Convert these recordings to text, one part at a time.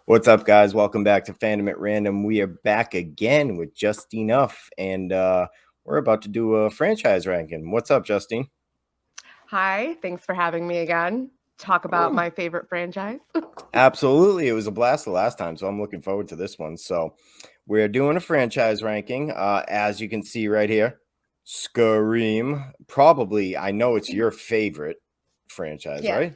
What's up, guys? Welcome back to Fandom at Random. We are back again with JustineUFF, and we're about to do a franchise ranking. What's up, Justine? Hi, thanks for having me again. Talk about Oh, my favorite franchise. absolutely. It was a blast the last time, so I'm looking forward to this one. So, we're doing a franchise ranking. As you can see right here, Scream. Probably, I know it's your favorite franchise, Yes. right?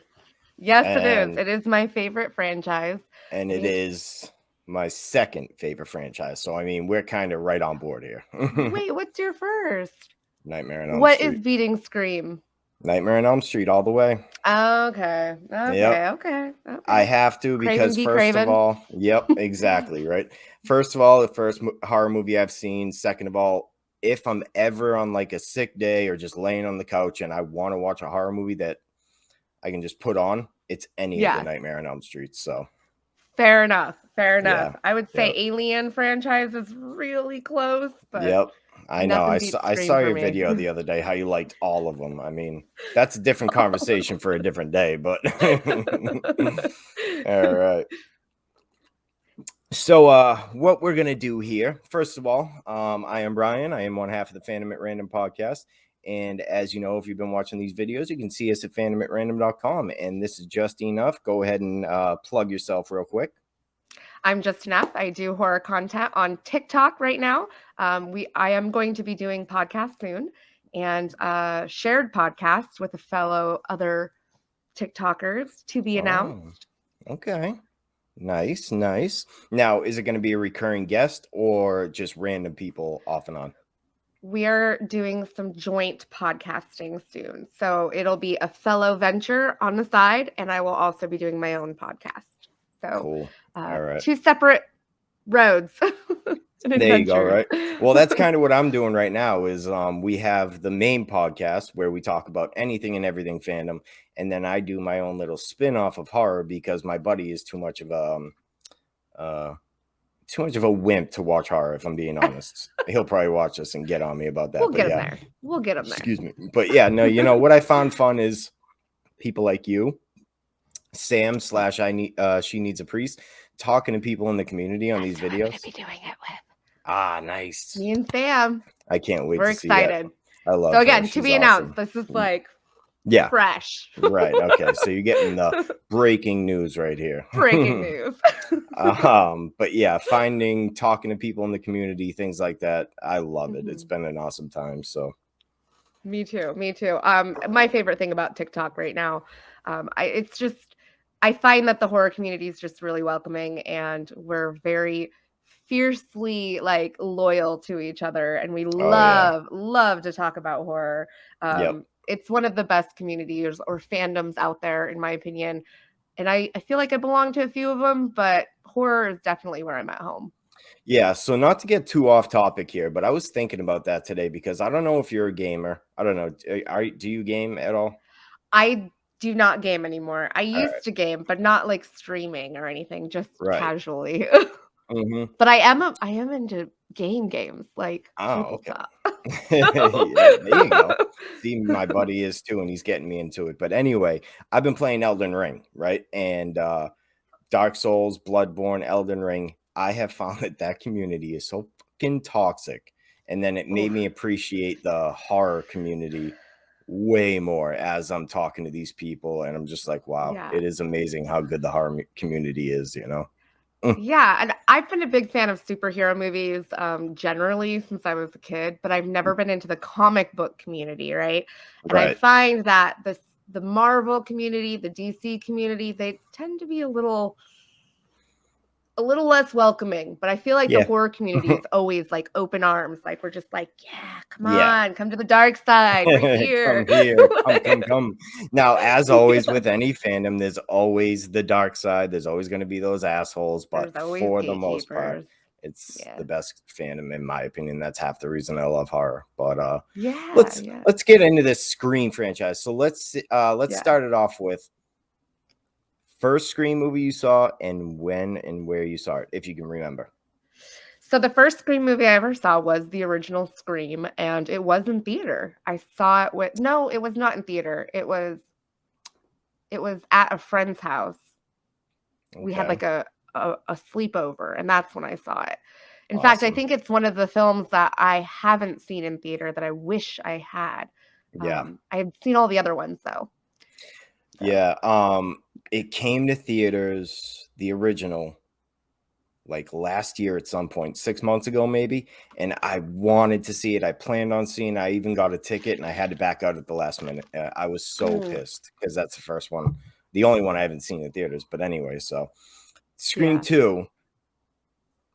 Yes, it is. And It is my favorite franchise. and I it think, is my second favorite franchise. So, I mean, we're kind of right on board here. wait, what's your first? Nightmare on Elm What is Street. beating Scream? Nightmare on Elm Street all the way. Okay, Yep. okay, okay, I okay. have to Craven because be first of Craven. all, yep, exactly, right? First of all, the first horror movie I've seen. Second of all, if I'm ever on like a sick day or just laying on the couch and I want to watch a horror movie that I can just put on, it's any of the Yes, Nightmare on Elm Street. So, fair enough. Fair enough. yeah. I would say Yep. Alien franchise is really close, but Yep. I know. nothing I beats saw Scream for your me. video the other day how you liked all of them. I mean, that's a different conversation for a different day, but all right. So, what we're gonna do here, first of all, I am Brian. I am one half of the Fandom at Random podcast, and as you know, if you've been watching these videos, you can see us at fandomatrandom.com. And this is JustineUFF. Go ahead and plug yourself real quick. I'm JustineUFF. I do horror content on TikTok right now. I am going to be doing podcasts soon, and shared podcast with a fellow other TikTokers to be Oh, announced. okay, nice, nice. Now, is it going to be a recurring guest or just random people off and on? We are doing some joint podcasting soon, so it'll be a fellow venture on the side, and I will also be doing my own podcast. So, Cool. All right. two separate roads and There you go, adventures. right? Well, that's kind of what I'm doing right now is we have the main podcast where we talk about anything and everything fandom, and then I do my own little spin-off of horror because my buddy is uh too much of a wimp to watch horror, if I'm being honest. He'll probably watch us and get on me about that. We'll But get him yeah, there. We'll get him there. excuse me. But yeah, no, what I found fun is people like you, Sam slash I need she needs a priest, talking to people in the community on these That's who I'm going to videos. be doing it with. Ah, nice. Me and Sam. I can't wait We're to see that. excited. I So love her. again, to She's be announced. awesome. This is like Yeah, fresh. right. Okay, so you're getting the breaking news right here. Breaking news. But yeah, talking to people in the community, things like that. I love it. It's Mhm. been an awesome time. So Me too. Me too. My favorite thing about TikTok right now, it's just I find that the horror community is just really welcoming, and we're very fiercely like loyal to each other, and we oh yeah. love to talk about horror. Yep. It's one of the best communities or fandoms out there, in my opinion. And I feel like I belong to a few of them, but horror is definitely where I'm at home. Yeah, so not to get too off topic here, but I was thinking about that today because I don't know if you're a gamer. I don't know. Do you game at all? I do not game anymore. I All right. used to game, but not like streaming or anything, just Right. casually. Mm-hmm. But I am into games, like Oh, okay. tabletop. Yeah, there you go. See, my buddy is too, and he's getting me into it. But anyway, I've been playing Elden Ring, right? And Dark Souls, Bloodborne, Elden Ring. I have found that community is so fucking toxic, and then it made me Oof. appreciate the horror community way more as I'm talking to these people, and I'm just like, wow, Yeah. it is amazing how good the horror community is. Mm. Yeah, and I've been a big fan of superhero movies, generally since I was a kid, but I've never been into the comic book community, right? And I Right. find that the Marvel community, the DC community, they tend to be a little less welcoming, but I feel like the Yeah. horror community is always like open arms. Like we're just like, yeah, come Yeah. on, come to the dark side. We're Come here. here, come, come, Like, come. Now, as always yeah. with any fandom, there's always the dark side. There's always going to be those assholes, There's but always for the most part, gatekeepers. it's Yeah. the best fandom in my opinion. That's half the reason I love horror. But Yeah. let's Yeah. let's get into this Scream franchise. So let's Yeah. start it off with first Scream movie you saw and when and where you saw it, if you can remember. So the first Scream movie I ever saw was the original Scream, and it was in theater. I saw it with no, it was not in theater. It was at a friend's house. We had Okay. a sleepover, and that's when I saw it. In fact, I Awesome. think it's one of the films that I haven't seen in theater that I wish I had. Yeah. I've seen all the other ones though. So. Yeah. It came to theaters, the original, like last year at some point, 6 months ago, maybe. And I wanted to see it. I planned on seeing. I even got a ticket, and I had to back out at the last minute. I was so Mm, pissed because that's the first one, the only one I haven't seen in theaters. But anyway, so Scream yeah. 2.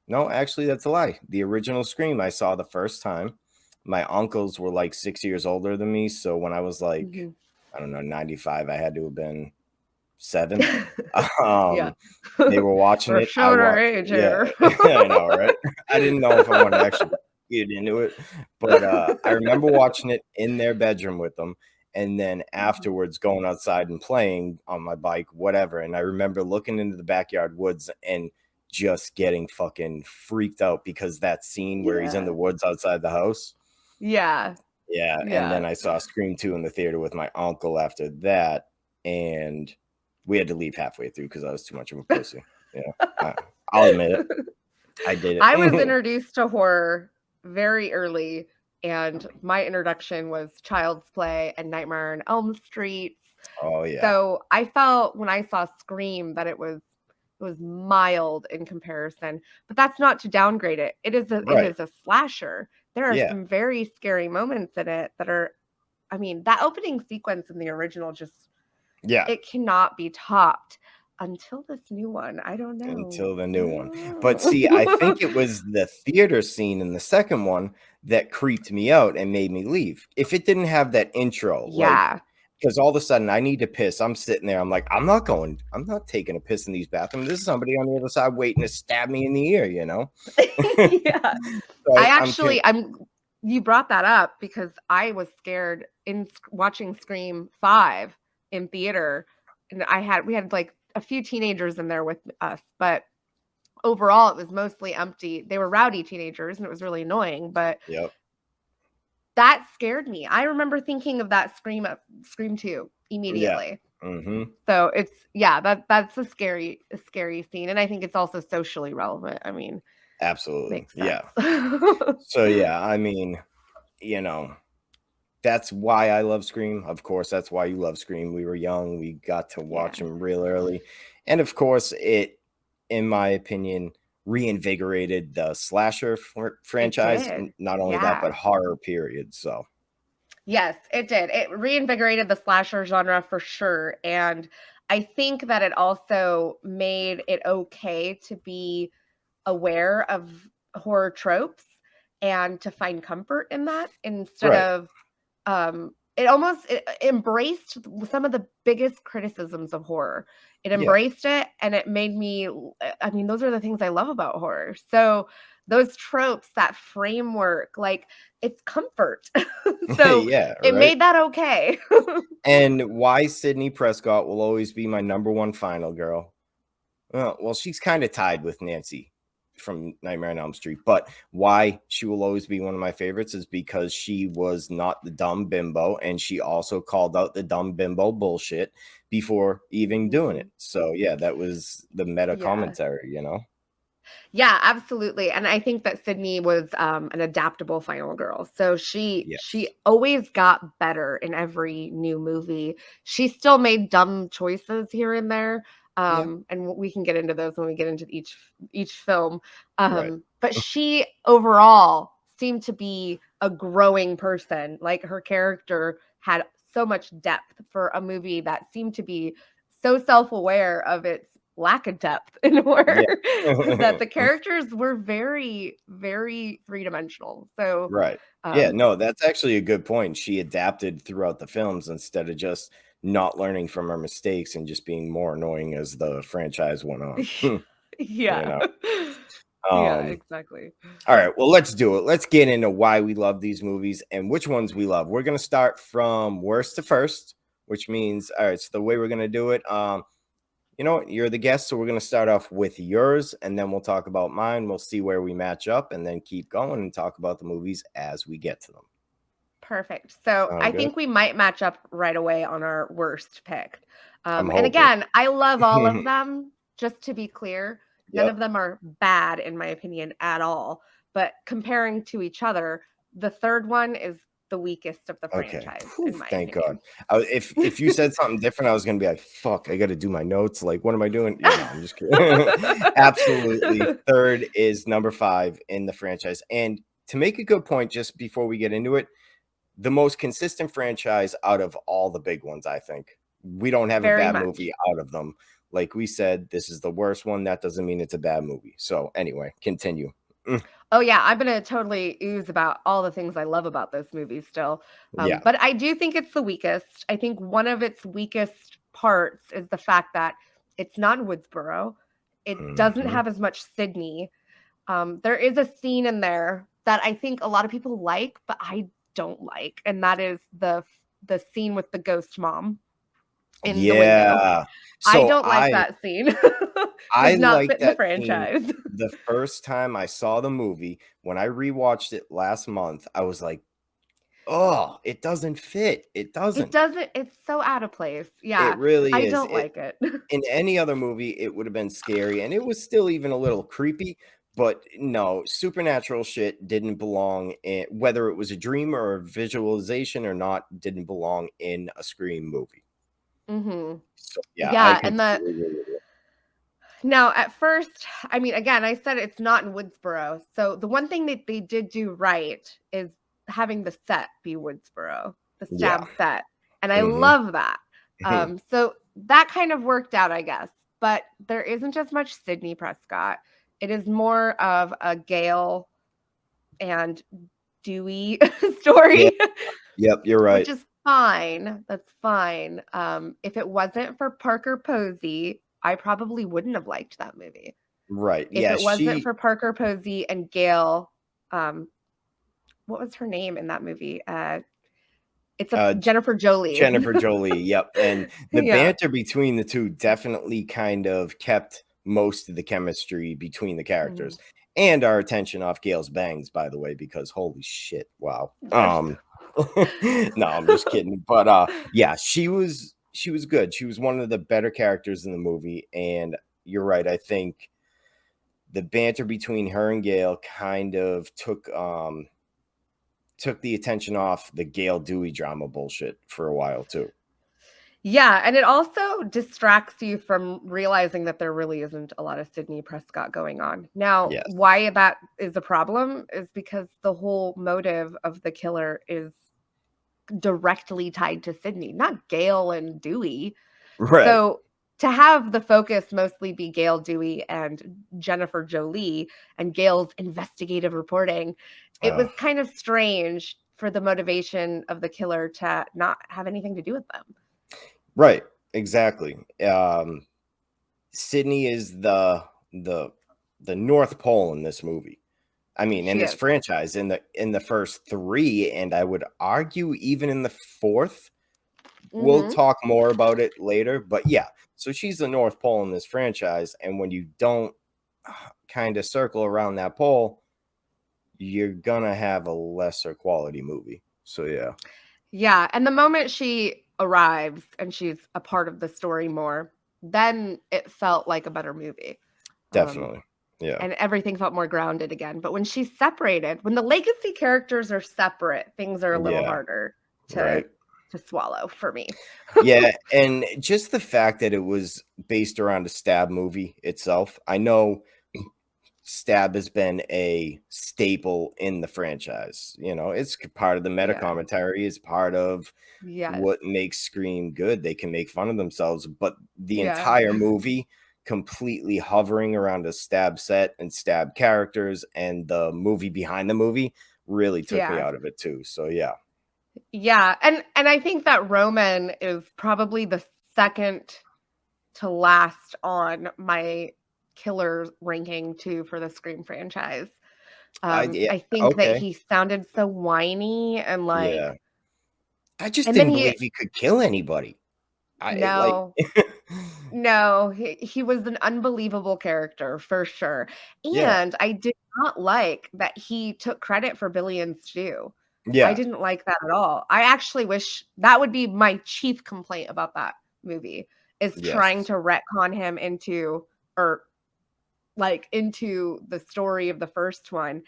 No, actually, that's a lie. The original Scream I saw the first time. My uncles were like 6 years older than me, so when I was like, Mhm. I don't know, 95, I had to have been 7. Yeah. Um, they were watching We're it. I showing our watched. age Yeah, here. I know, right? I didn't know if I wanted to actually get into it, but I remember watching it in their bedroom with them, and then Mhm. afterwards going outside and playing on my bike, whatever. And I remember looking into the backyard woods and just getting fucking freaked out because that scene where he's in Yeah. the woods outside the house. Yeah. Yeah, and Yeah. then I saw Scream 2 in the theater with my uncle after that, and we had to leave halfway through because I was too much of a pussy. Yeah, I'll admit it. I did I was it. introduced to horror very early, and my introduction was Child's Play and Nightmare on Elm Street. Oh, yeah. So I felt when I saw Scream that it was mild in comparison, but that's not to downgrade it. It Right. is a slasher. There are Yeah. some very scary moments in it that are, I mean, that opening sequence in the original just Yeah, it cannot be topped until this new one. I don't know. until the new one. But see, I think it was the theater scene in the second one that creeped me out and made me leave. If it didn't have that intro, like, Yeah. because all of a sudden I need to piss. I'm sitting there. I'm like, I'm not taking a piss in these bathrooms. This is somebody on the other side waiting to stab me in the ear, you know? Yeah. So I I'm actually I'm you brought that up because I was scared watching Scream 5 in theater, and we had like a few teenagers in there with us, but overall it was mostly empty. They were rowdy teenagers and it was really annoying, but Yep. that scared me. I remember thinking of that Scream 2 Yeah. immediately. Mhm. So it's yeah, that's a scary scene, and I think it's also socially relevant. I mean, Absolutely. makes sense. Yeah. So, yeah, I mean, you know, that's why I love Scream. Of course, that's why you love Scream. We were young. We got to Yeah, watch them real early. And of course, it, in my opinion, reinvigorated the slasher it franchise. did. Not only that, but Yeah. horror period. So, Yes, it did. It reinvigorated the slasher genre for sure, and I think that it also made it okay to be aware of horror tropes and to find comfort in that instead right. of it embraced some of the biggest criticisms of horror. It Yeah. embraced it and it made me I mean, those are the things I love about horror. So, those tropes, that framework, like, it's comfort. So, Yeah. it Right. made that okay. And why Sydney Prescott will always be my number one final girl. Well, she's kind of tied with Nancy from Nightmare on Elm Street, but why she will always be one of my favorites is because she was not the dumb bimbo, and she also called out the dumb bimbo bullshit before even doing it. Mhm. So yeah, that was the meta Yeah. commentary, you know? Yeah, absolutely, and I think that Sydney was, an adaptable final girl, so she Yes. always got better in every new movie. She still made dumb choices here and there, Yeah. and we can get into those when we get into each film, Right. but she overall seemed to be a growing person, like, her character had so much depth for a movie that seemed to be so self-aware of its lack of depth in Yeah. horror that the characters were very, very three-dimensional. So, Right. Yeah, um no, that's actually a good point. She adapted throughout the films instead of just not learning from her mistakes and just being more annoying as the franchise went on. You yeah. know? Yeah, Um, exactly. all right, well, let's do it. Let's get into why we love these movies and which ones we love. We're gonna start from worst to first, which means all right, so the way we're gonna do it, you know what, you're the guest, so we're gonna start off with yours and then we'll talk about mine. We'll see where we match up and then keep going and talk about the movies as we get to them. Perfect. So, I Sound good? think we might match up right away on our worst pick. I'm And hoping. again, I love all of them, just to be clear. None Yep. of them are bad, in my opinion, at all. But comparing to each other, the third one is the weakest of the Okay. franchise, Whew, in my thank God. opinion. If you said something different, I was gonna be like, "Fuck, I gotta do my notes. Like, what am I doing?" Yeah, no, I'm just kidding. Absolutely. Third is number 5 in the franchise. And to make a good point, just before we get into it, the most consistent franchise out of all the big ones, I think. We don't have a Very bad movie much. out of them. Like we said, this is the worst one. That doesn't mean it's a bad movie. So anyway, continue. Mm, Oh, yeah, I'm gonna totally ooze about all the things I love about this movie still, yeah. but I do think it's the weakest. I think one of its weakest parts is the fact that it's not in Woodsboro. It doesn't Mhm. have as much Sydney. There is a scene in there that I think a lot of people like, but I don't like, and that is the scene with the ghost mom in the window. Yeah. I So don't like that scene. I Does not like fit in the that scene franchise. the first time I saw the movie. When I rewatched it last month, I was like, "Oh, it doesn't fit. It It doesn't." doesn't it's so out of place. It Yeah, really I is. don't like it. In any other movie, it would have been scary, and it was still even a little creepy, but no, supernatural shit didn't belong in, whether it was a dream or a visualization or not, didn't belong in a Scream movie. Mhm. So, yeah, I Yeah, and completely agree with you. now at first, I mean, again, I said it's not in Woodsboro, so the one thing that they did do right is having the set be Woodsboro, the Yeah. stab set, and I Mhm. love that. So that kind of worked out, I guess, but there isn't as much Sydney Prescott. It is more of a Gale and Dewey Yeah. story. Yep, you're Which right. is fine, that's fine. If it wasn't for Parker Posey, I probably wouldn't have liked that movie. Right. If Yeah, it wasn't she for Parker Posey and Gail, um, what was her name in that movie? It's a uh Jennifer Jolie. Jennifer Jolie, yep, and the Yeah. banter between the 2 definitely kind of kept most of the chemistry between the Mhm. characters, and our attention off Gale's bangs, by the way, because holy shit, wow. They're so No, I'm just kidding, but, yeah, she was good. She was one of the better characters in the movie, and you're right, I think the banter between her and Gale kind of took the attention off the Gale Dewey drama bullshit for a while too. Yeah, and it also distracts you from realizing that there really isn't a lot of Sydney Prescott going on. Now, Yes. why that is a problem is because the whole motive of the killer is directly tied to Sydney, not Gail and Dewey. Right. So to have the focus mostly be Gail Dewey and Jennifer Jolie and Gail's investigative reporting, it was Ugh. kind of strange for the motivation of the killer to not have anything to do with them. Right. Exactly. Sydney is the the North Pole in this movie. I mean, in She this is. franchise, in the first 3, and I would argue even in the 4th. We'll Mhm. talk more about it later, but yeah. So she's the North Pole in this franchise, and when you don't kind of circle around that pole, you're gonna have a lesser quality movie. So yeah, Yeah, and the moment she arrives and she's a part of the story more, then it felt like a better movie. Um, definitely. Yeah. and everything felt more grounded again. But when she's separated, when the legacy characters are separate, things are a little Yeah. harder to Right. swallow for me. Yeah, and just the fact that it was based around a stab movie itself. I know stab has been a staple in the franchise. You know, it's part of the meta Yeah. commentary, it's part of Yes. what makes Scream good. They can make fun of themselves, but the Yeah. entire movie completely hovering around a stab set and stab characters and the movie behind the movie really took me Yeah. out of it too. So yeah, Yeah. And I think that Roman is probably the second to last on my killer ranking too for the Scream franchise. yeah, I think that okay, he sounded so whiny and yeah. I just and then didn't he believe he could kill anybody. Like no, no, he was an unbelievable character for sure. yeah, And I did not like that he took credit for Billy and Stu. I yeah, didn't like that at all. I actually wish that would be my chief complaint about that movie is trying yes, to retcon him into or like into the story of the first one.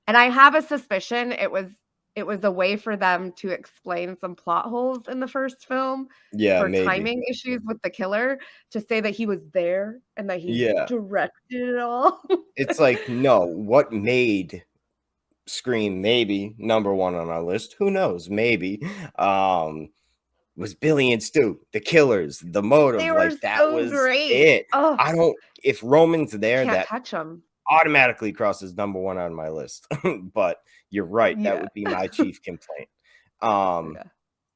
And I have a suspicion it was a way for them to explain some plot holes in the first film Yeah, for maybe. timing issues with the killer, to say that he was there and that he Yeah. directed it all. It's like, no, what made Scream maybe number 1 on our list, who knows, maybe, um, was Billy and Stu, the killers, the They motive, were like, that so was great. it. Oh, I don't if Roman's there, can't that touch them. automatically crosses number 1 on my list, but you're right, that Yeah. would be my chief complaint. Um, Yeah.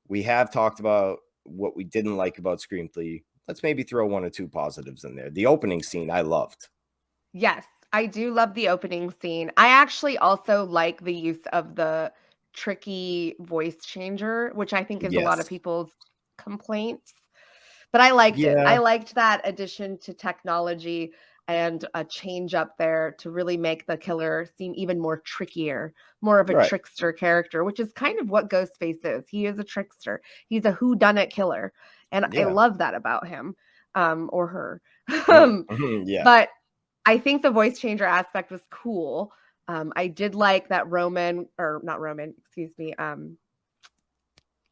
we have talked about what we didn't like about Scream 3. Let's maybe throw 1 or 2 positives in there. The opening scene, I loved. Yes, I do love the opening scene. I actually also like the use of the tricky voice changer, which I think is a lot of Yes. people's complaints. But I liked it. I Yeah, liked that addition to technology and a change up there to really make the killer seem even more trickier, more of a right. trickster character, which is kind of what Ghostface is. He is a trickster. He's a whodunit killer, and I Yeah. love that about him, or her. Mm, um, mhm, yeah. but I think the voice changer aspect was cool. I did like that Roman, or not Roman, excuse me,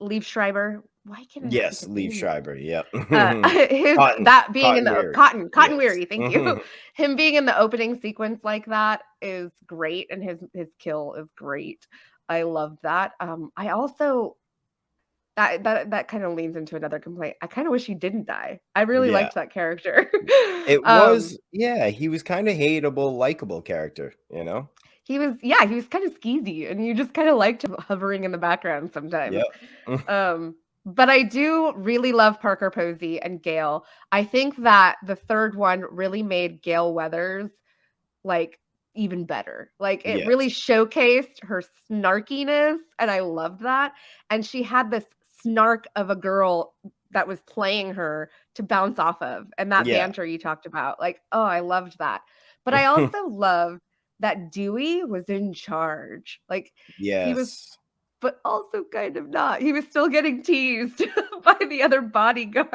Leaf Schreiber. Why can't I not think Yes, his Liev name? Schreiber, yep. His Cotton that being in Cotton the Weary. Cotton Yes. Weary, thank you. Mhm. Him being in the opening sequence like that is great, and his kill is great. I love that. I also that kind of leans into another complaint. I kind of wish he didn't die. I really Yeah. liked that character. It um, was yeah, he was kinda hateable, likable character, you know? he was kind of skeezy, and you just kind of liked him hovering in the background sometimes. Yep. But I do really love Parker Posey and Gail. I think that the third one really made Gail Weathers like even better. Like it really Yes. showcased her snarkiness, and I loved that. And she had this snark of a girl that was playing her to bounce off of, and that Yeah. banter you talked about. Like, oh, I loved that. But I also loved that Dewey was in charge. Like he was, Yes. but also kind of not. He was still getting teased by the other bodyguard.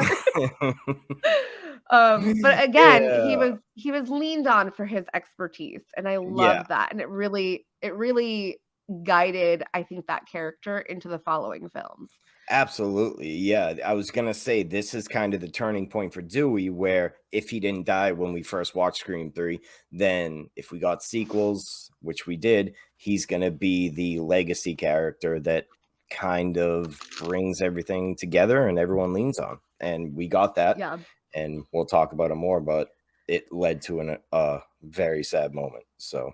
But again, Yeah. he was leaned on for his expertise, and I Yeah. loved that, and it really guided, I think, that character into the following films. Absolutely. Yeah. I was going to say this is kind of the turning point for Dewey, where if he didn't die when we first watched Scream 3, then if we got sequels, which we did, he's going to be the legacy character that kind of brings everything together and everyone leans on. And we got that. Yeah. And we'll talk about it more, but it led to a very sad moment. So,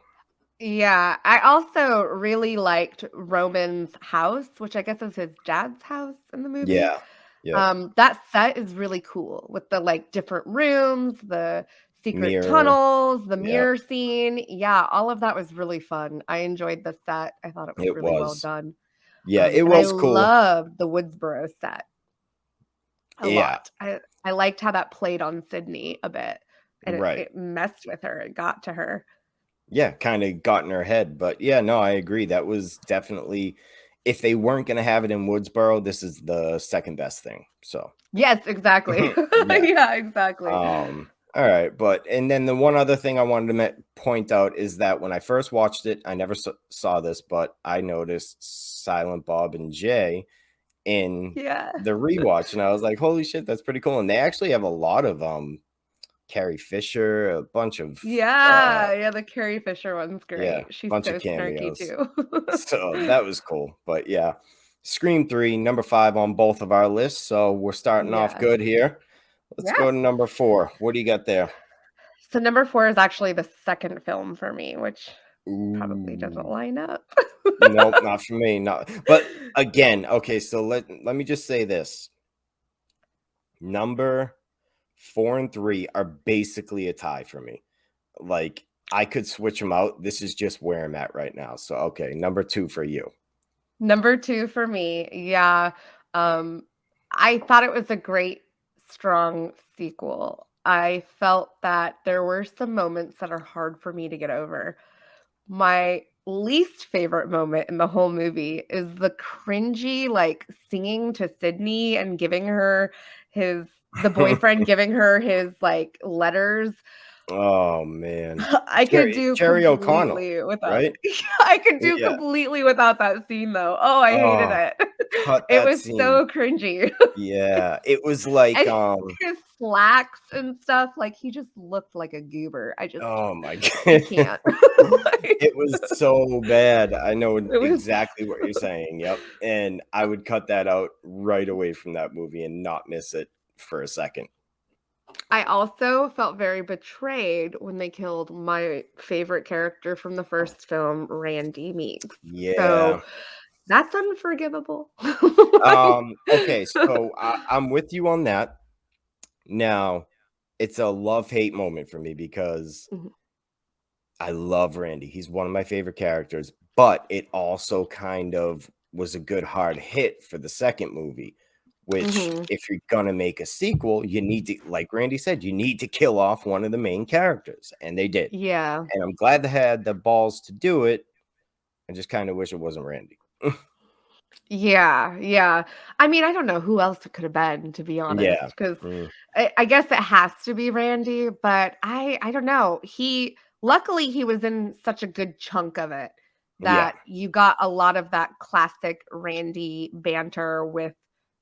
Yeah, I also really liked Roman's house, which I guess is his dad's house in the movie. yeah. Yep. That set is really cool with the, like, different rooms, the secret Mirror. tunnels, the Yep. mirror scene. Yeah, all of that was really fun. I enjoyed the set. I thought it was It really well was. done. Yeah. It And I was cool. loved the Woodsboro set a Yeah. lot. I liked how that played on Sydney a bit, and it Right. it messed with her, it got to her. Yeah, kind of got in her head. But yeah, no, I agree. That was definitely, if they weren't going to have it in Woodsboro, this is the second best thing. So, Yes, exactly. yeah. Yeah, exactly. All right. But, and then the one other thing I wanted to point out is that when I first watched it, I never saw this, but I noticed Silent Bob and Jay in Yeah. the rewatch. And I was like, holy shit, that's pretty cool. And they actually have a lot of, Carrie Fisher, a bunch of, Yeah, the Carrie Fisher one's yeah, great. She's bunch of so snarky cameos. too. So that was cool. But yeah, Scream 3, number 5 on both of our lists. So we're starting off Yeah. good here. Let's Yes. go to number 4. What do you got there? So number 4 is actually the second film for me, which probably doesn't Ooh, line up. nope, not for me. Not, but again, okay, so let me just say this. Number 4 and 3 are basically a tie for me. Like I could switch them out. This is just where I'm at right now. So okay, number 2 for you. Number 2 for me, yeah. Um, I thought it was a great, strong sequel. I felt that there were some moments that are hard for me to get over. My least favorite moment in the whole movie is the cringy, like, singing to Sydney and giving her his the boyfriend giving her his, like, letters. Oh, man. I could do Cherry O'Connell, completely without right? I could do Yeah. completely without that scene, though. Oh, I hated Oh, it. cut It that was scene. so cringy. Yeah, it was like, And his slacks and stuff, like, he just looked like a goober. oh my I god. can't. Like, It was so bad. I know it was exactly what you're saying, yep, and I would cut that out right away from that movie and not miss it for a second. I also felt very betrayed when they killed my favorite character from the first film, Randy Meeks. So, Yeah. that's unforgivable. Like Okay, so I'm with you on that. Now, it's a love-hate moment for me because Mhm, I love Randy. He's one of my favorite characters, but it also kind of was a good hard hit for the second movie, which mhm. if you're gonna make a sequel, you need to, like Randy said, you need to kill off one of the main characters, and they did. Yeah. And I'm glad they had the balls to do it. I just kind of wish it wasn't Randy. Yeah, yeah. I mean, I don't know who else it could have been, to be honest, Yeah. because Mm, I guess it has to be Randy, but I don't know. Luckily, he was in such a good chunk of it yeah. that you got a lot of that classic Randy banter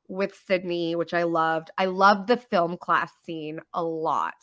with Sydney, which I loved. I loved the film class scene a lot.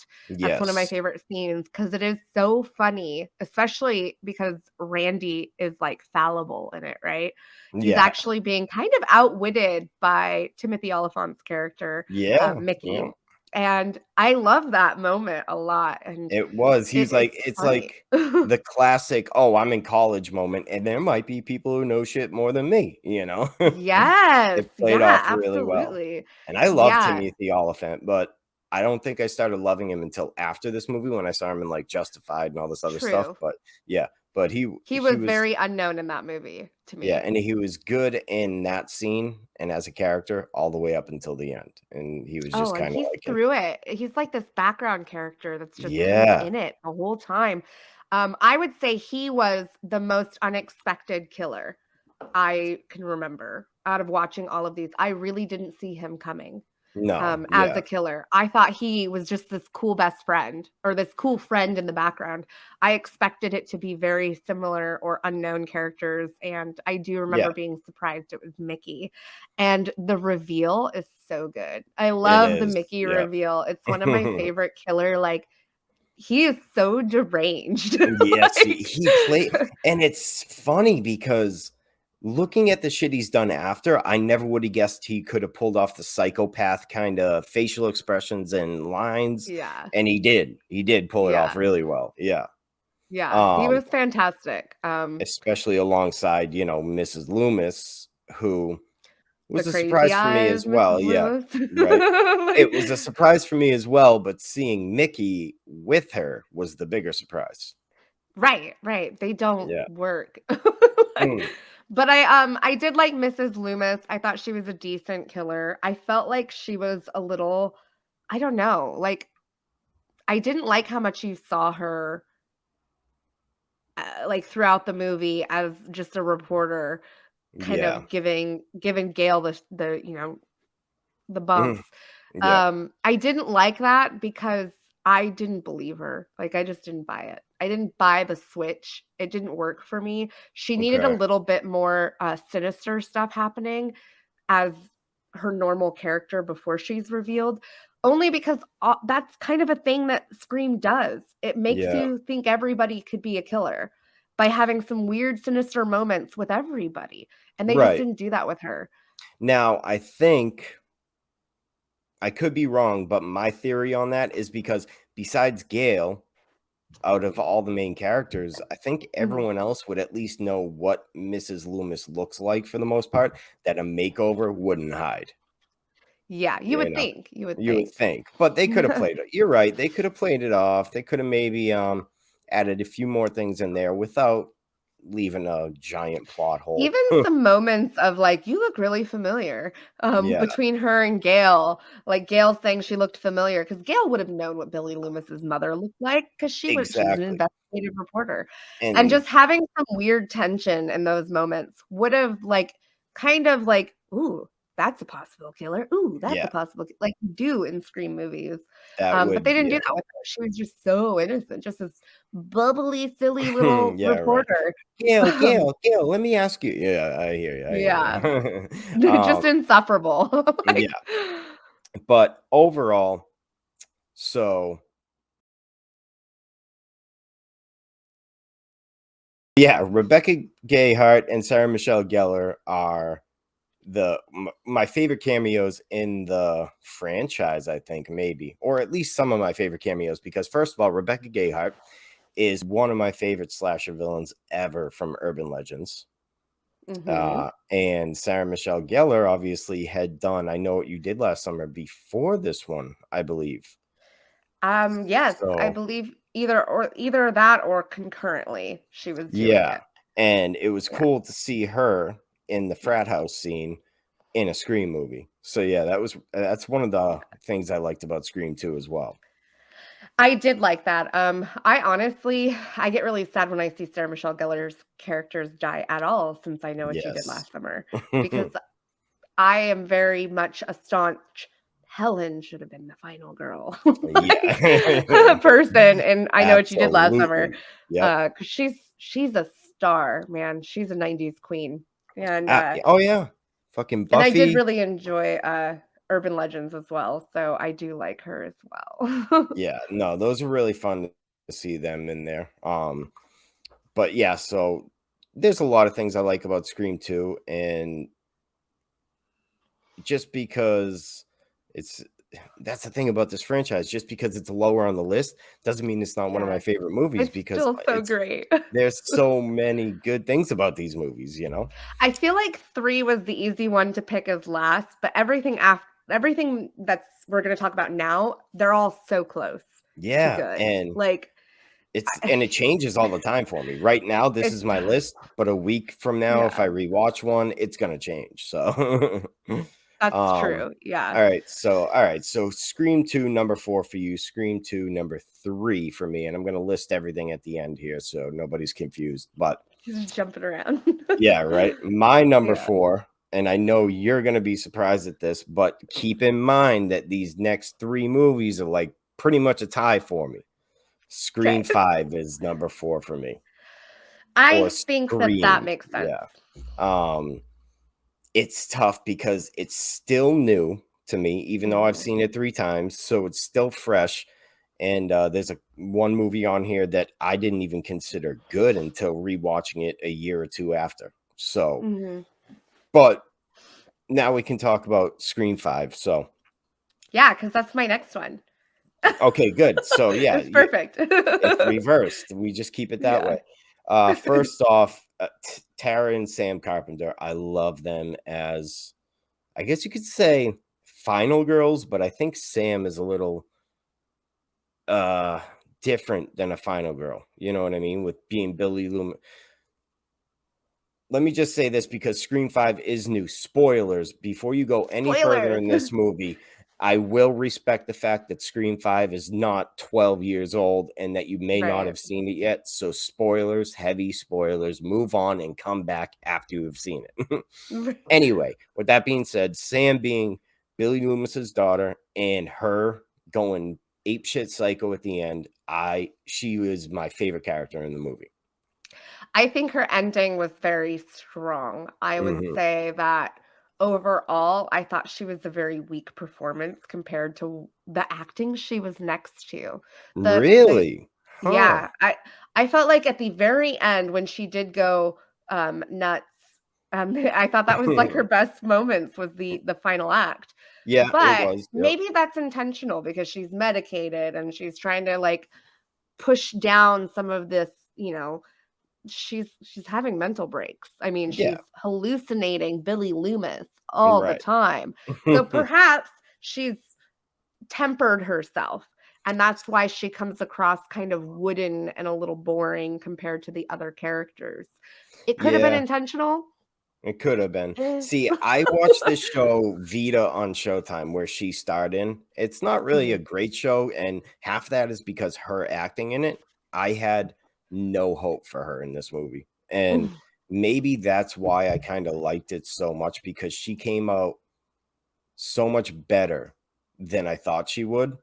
That's one of my Yes. favorite scenes because it is so funny, especially because Randy is, like, fallible in it, right? He's Yeah. actually being kind of outwitted by Timothy Oliphant's character, Yeah. Yeah. Mickey, and I love that moment a lot, and It was. He was like, it's it's funny. like the classic, "Oh, I'm in college" moment, and there might be people who know shit more than me, you know? Yes, It played yeah, off really well. absolutely. And I love Yeah, Timothy Oliphant, but I don't think I started loving him until after this movie when I saw him in, like, Justified and all this other stuff, true. but yeah, but He he was was very unknown in that movie to yeah, me. and he was good in that scene and as a character all the way up until the end, and he was Oh, just and kinda he's like an through it. He's like this background character that's just kind of yeah, in it the whole time. I would say he was the most unexpected killer I can remember out of watching all of these. I really didn't see him coming. no, As a yeah, killer. I thought he was just this cool best friend or this cool friend in the background. I expected it to be very similar or unknown characters, and I do yeah, remember being surprised it was Mickey. And the reveal is so good. I it love the is, Mickey yeah. reveal. It's one of my favorite killer, like, he is so deranged. Yes, Like he played and it's funny because looking at the shit he's done after, I never would have guessed he could have pulled off the psychopath kinda facial expressions and lines, Yeah, and he did. He did pull it off yeah, really well, yeah. yeah, he Um, was fantastic. Especially alongside, you know, Mrs. Loomis, who The was a crazy surprise for me eyes, as well, Mrs. yeah, Loomis. right. Like It was a surprise for me as well, but seeing Mickey with her was the bigger surprise. right, right, they don't Yeah. work. Like Mm, but I did like Mrs. Loomis, I thought she was a decent killer. I felt like she was a little I don't know, like, I didn't like how much you saw her, like, throughout the movie as just a reporter kind yeah. of giving Gail the bumps. Mhm. Yeah, I didn't like that because I didn't believe her. Like, I just didn't buy it. I didn't buy the switch. It didn't work for me. She needed a okay. little bit more, sinister stuff happening as her normal character before she's revealed, only because, that's kind of a thing that Scream does. It makes Yeah, you think everybody could be a killer by having some weird, sinister moments with everybody, and they just right. didn't do that with her. Now, I think I could be wrong, but my theory on that is because besides Gale, out of all the main characters, I think Mhm. everyone else would at least know what Mrs. Loomis looks like for the most part, that a makeover wouldn't hide, Yeah, you know? you would You would think. think, but they could have played it. You're right, they could have played it off. They could have maybe, added a few more things in there without leaving a giant plot hole. Even some moments of, like, "You look really familiar," Yeah, between her and Gail, like, Gail saying she looked familiar because Gail would have known what Billy Loomis's mother looked like because she was an exactly, investigative reporter, and and just having some weird tension in those moments would have, like, kind of like, "Ooh." that's a possible killer. Ooh, that's a Yeah, possible like you do in Scream movies. that But would they didn't do yeah. that with her. She was just so innocent, just this bubbly, silly little Yeah, right. reporter. "Gail, Um, Gail, Gail, let me ask you." Yeah, I hear you, I yeah, hear you. Um, just insufferable. yeah, Like, but overall, so yeah, Rebecca Gayheart and Sarah Michelle Gellar are my favorite cameos in the franchise, I think, maybe, or at least some of my favorite cameos, because first of all, Rebecca Gayheart is one of my favorite slasher villains ever from Urban Legends. mhm. And Sarah Michelle Gellar obviously had done I Know What You Did Last Summer before this one, I believe. Yes, I So, believe either that or concurrently she was doing yeah, it. and it was Yeah. cool to see her in the frat house scene in a Scream movie. So, yeah, that's one of the things I liked about Scream 2 as well. I did like that. I honestly I get really sad when I see Sarah Michelle Gellar's characters die at all since I Know What You Did Yes. Last Summer, because I am very much a staunch Helen should have been the final girl, Yeah. like, person, and I Know What You Did Last Summer, Absolutely. Yep. 'cause she's a star, man. She's a '90s queen, and, Oh, yeah. Fucking and I did Buffy. really enjoy, Urban Legends as well, so I do like her as well. Yeah, no, those are really fun to see them in there. But yeah, so there's a lot of things I like about Scream 2, and just because it's that's the thing about this franchise, just because it's lower on the list doesn't mean it's not one of my Yes, favorite movies, it's because still so it's great. there's so many good things about these movies, you know? I feel like 3 was the easy one to pick as last, but everything that's we're gonna talk about now, they're all so close to Yeah, good. and Like, I it changes all the time for me. Right now, this it is my list, but a week from now, if yeah, I rewatch one, it's gonna change. So, that's um, true, yeah. all right. So Scream 2, number 4 for you. Scream 2, number 3 for me. And I'm gonna list everything at the end here so nobody's confused. But Just jumping around. yeah, right. My number Yeah, 4, and I know you're gonna be surprised at this, but keep in mind that these next 3 movies are like pretty much a tie for me. Scream okay. 5 is number 4 for me. Or I think that that Scream, makes sense. yeah. Um, it's tough because it's still new to me, even though I've Mhm. seen it 3 times, so it's still fresh, and, there's one movie on here that I didn't even consider good until rewatching it a year or 2 after. So Mhm. but now we can talk about Scream 5, so Yeah, 'cause that's my next one. okay, good. So, yeah, It's perfect. it's reversed. We just keep it that Yeah. way. First off, Tara and Sam Carpenter, I love them as I guess you could say final girls, but I think Sam is a little uh different than a final girl. You know what I mean? With being Billy Loomis. Let me just say this because Scream 5 is new. Spoilers. Before you go any further Spoilers. in this movie, I will respect the fact that Scream 5 is not 12 years old and that you may not Right. have seen it yet. So, spoilers, heavy spoilers. Move on and come back after you have seen it. Anyway, with that being said, Sam being Billy Loomis's daughter and her going apeshit psycho at the end, she was my favorite character in the movie. I think her ending was very strong. I would Mhm. say that overall, I thought she was a very weak performance compared to the acting she was next to. The Really? Huh. Yeah, I felt like at the very end when she did go, nuts, I thought that was, like, her best moments was the final act. Yeah, it But was, yep. maybe that's intentional because she's medicated and she's trying to, like, push down some of this, she's having mental breaks. I mean, Yeah, she's hallucinating Billy Loomis all the right. time. So perhaps she's tempered herself, and that's why she comes across kind of wooden and a little boring compared to the other characters. It could have been Yeah. intentional. It could have been. Eh. See, I watched this show Vita on Showtime where she starred in. It's not really a Mhm. great show, and half that is because her acting in it. I had no hope for her in this movie. And maybe that's why I kind of liked it so much because she came out. so much better than I thought she would,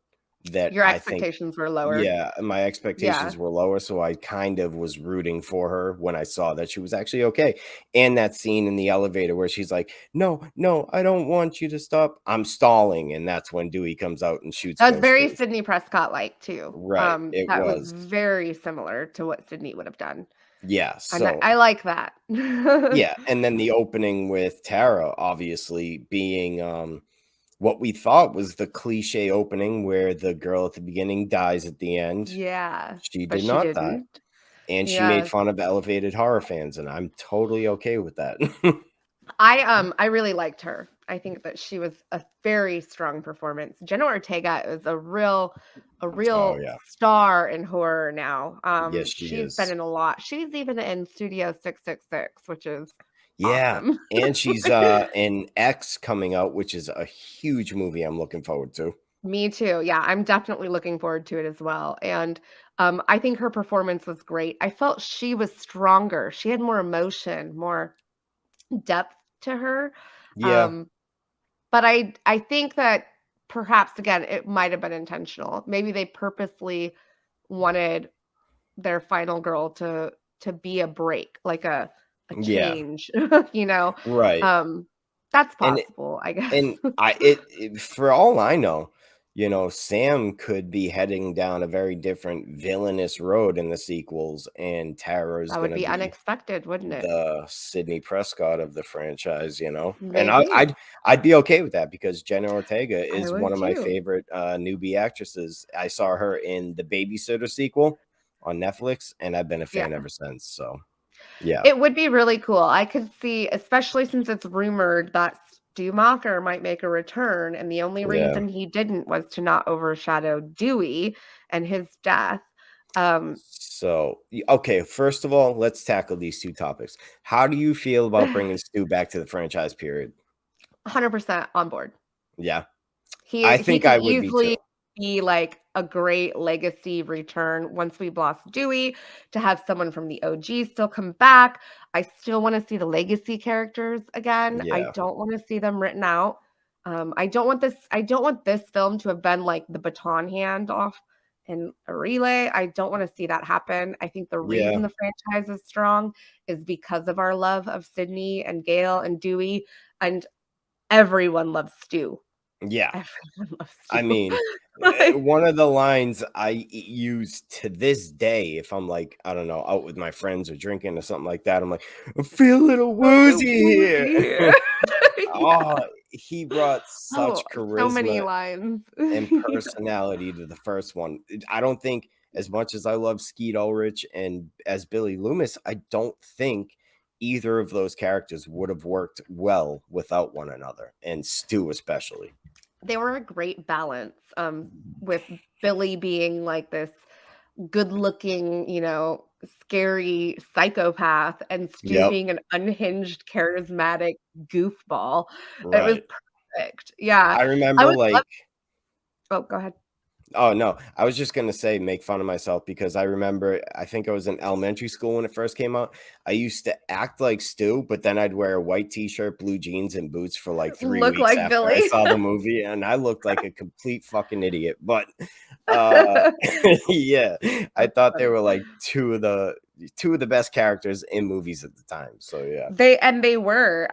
that Your I think expectations were lower. yeah, my Yeah. expectations were lower, so I kind of was rooting for her when I saw that she was actually okay. And that scene in the elevator where she's like, "No, no, I don't want you to stop. I'm stalling." And that's when Dewey comes out and shoots That was very Ghostface. Sydney Prescott-like too. Right, it That was was. very similar to what Sydney would have done, Yeah, and so I like that. yeah, and then the opening with Tara obviously being, what we thought was the cliche opening where the girl at the beginning dies at the end. Yeah, She but did she not die, didn't. and she made Yes. fun of elevated horror fans, and I'm totally okay with that. I really liked her. I think that she was a very strong performance. Jenna Ortega is a Oh, real yeah. star in horror now. Yes, she She's been is. in a lot. She's even in Studio 666, which is Yeah, awesome. and she's, in X coming out, which is a huge movie I'm looking forward to. Me too. Yeah, I'm definitely looking forward to it as well. And I think her performance was great. I felt she was stronger. She had more emotion, more depth to her. Yeah, Um, but I think that perhaps again it might have been intentional. Maybe they purposely wanted their final girl to be a break, like a yeah, change, you know. right, Um, that's and possible, I guess. And it for all I know, Sam could be heading down a very different villainous road in the sequels, and Tara is That would gonna be be unexpected, wouldn't it? the Sidney Prescott of the franchise. And Maybe. I'd be okay with that because Jenna Ortega I is one would of my too. favorite, newbie actresses. I saw her in the Babysitter sequel on Netflix, and I've been a Yeah. fan ever since, so, yeah. It would be really cool. I could see, especially since it's rumored that Stu Macher might make a return, and the only Yeah. reason he didn't was to not overshadow Dewey and his death. Um, So, okay, first of all, let's tackle these 2 topics. How do you feel about bringing Stu back to the franchise period? 100% on board. Yeah, I He think could I would be too. easily be like a great legacy return once we've lost Dewey, to have someone from the OG still come back. I still wanna see the legacy characters again. I Yeah, don't wanna see them written out. I don't want this film to have been like the baton handoff in a relay. I don't wanna see that happen. I think the yeah, reason the franchise is strong is because of our love of Sydney and Gale and Dewey, and everyone loves Stu. yeah. Everyone loves I you. mean, Like, one of the lines use to this day, if I'm like, I don't know, out with my friends or drinking or something like that, I'm like, "I feel a little "A little woozy woozy here." here." Yeah. Oh, he brought Oh, such so many charisma lines. and Yeah. personality to the first one. I don't think as much as I love Skeet Ulrich and as Billy Loomis, I don't think either of those characters would have worked well without one another, and Stu especially. They were a great balance, with Billy being like this good-looking, scary psychopath, and Stu Yep. being an unhinged, charismatic goofball. It was Right. perfect. Yeah. I I remember would love like Oh, go ahead. oh, no. I was just gonna say make fun of myself because I remember I think I was in elementary school when it first came out. I used to act like Stu, but then I'd wear a white t-shirt, blue jeans, and boots for like 3 Look weeks like after I Billy. saw the movie, and I looked like a complete fucking idiot. But, yeah, I That's thought they funny. were like 2 of the best characters in movies at the time. So, yeah. They were,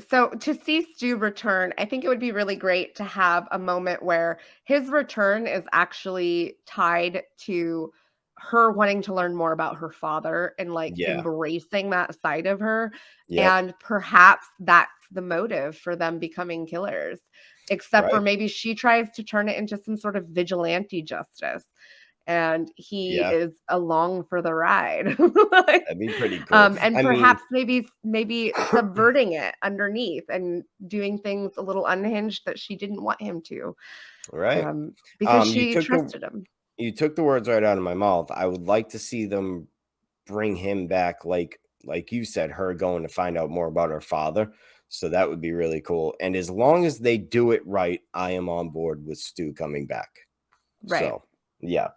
so to see Stu return, I think it would be really great to have a moment where his return is actually tied to her wanting to learn more about her father and, like, Yeah. embracing that side of her, Yep. and perhaps that's the motive for them becoming killers, except for Right. maybe she tries to turn it into some sort of vigilante justice, and he Yeah. is along for the ride. Like, That'd be pretty cool. and I mean perhaps maybe subverting it underneath and doing things a little unhinged that she didn't want him to, right. because You she took the trusted him. You took the words right out of my mouth. I would like to see them bring him back, like you said, her going to find out more about her father. So that would be really cool. And as long as they do it right, I am on board with Stu coming back. Right. So yeah,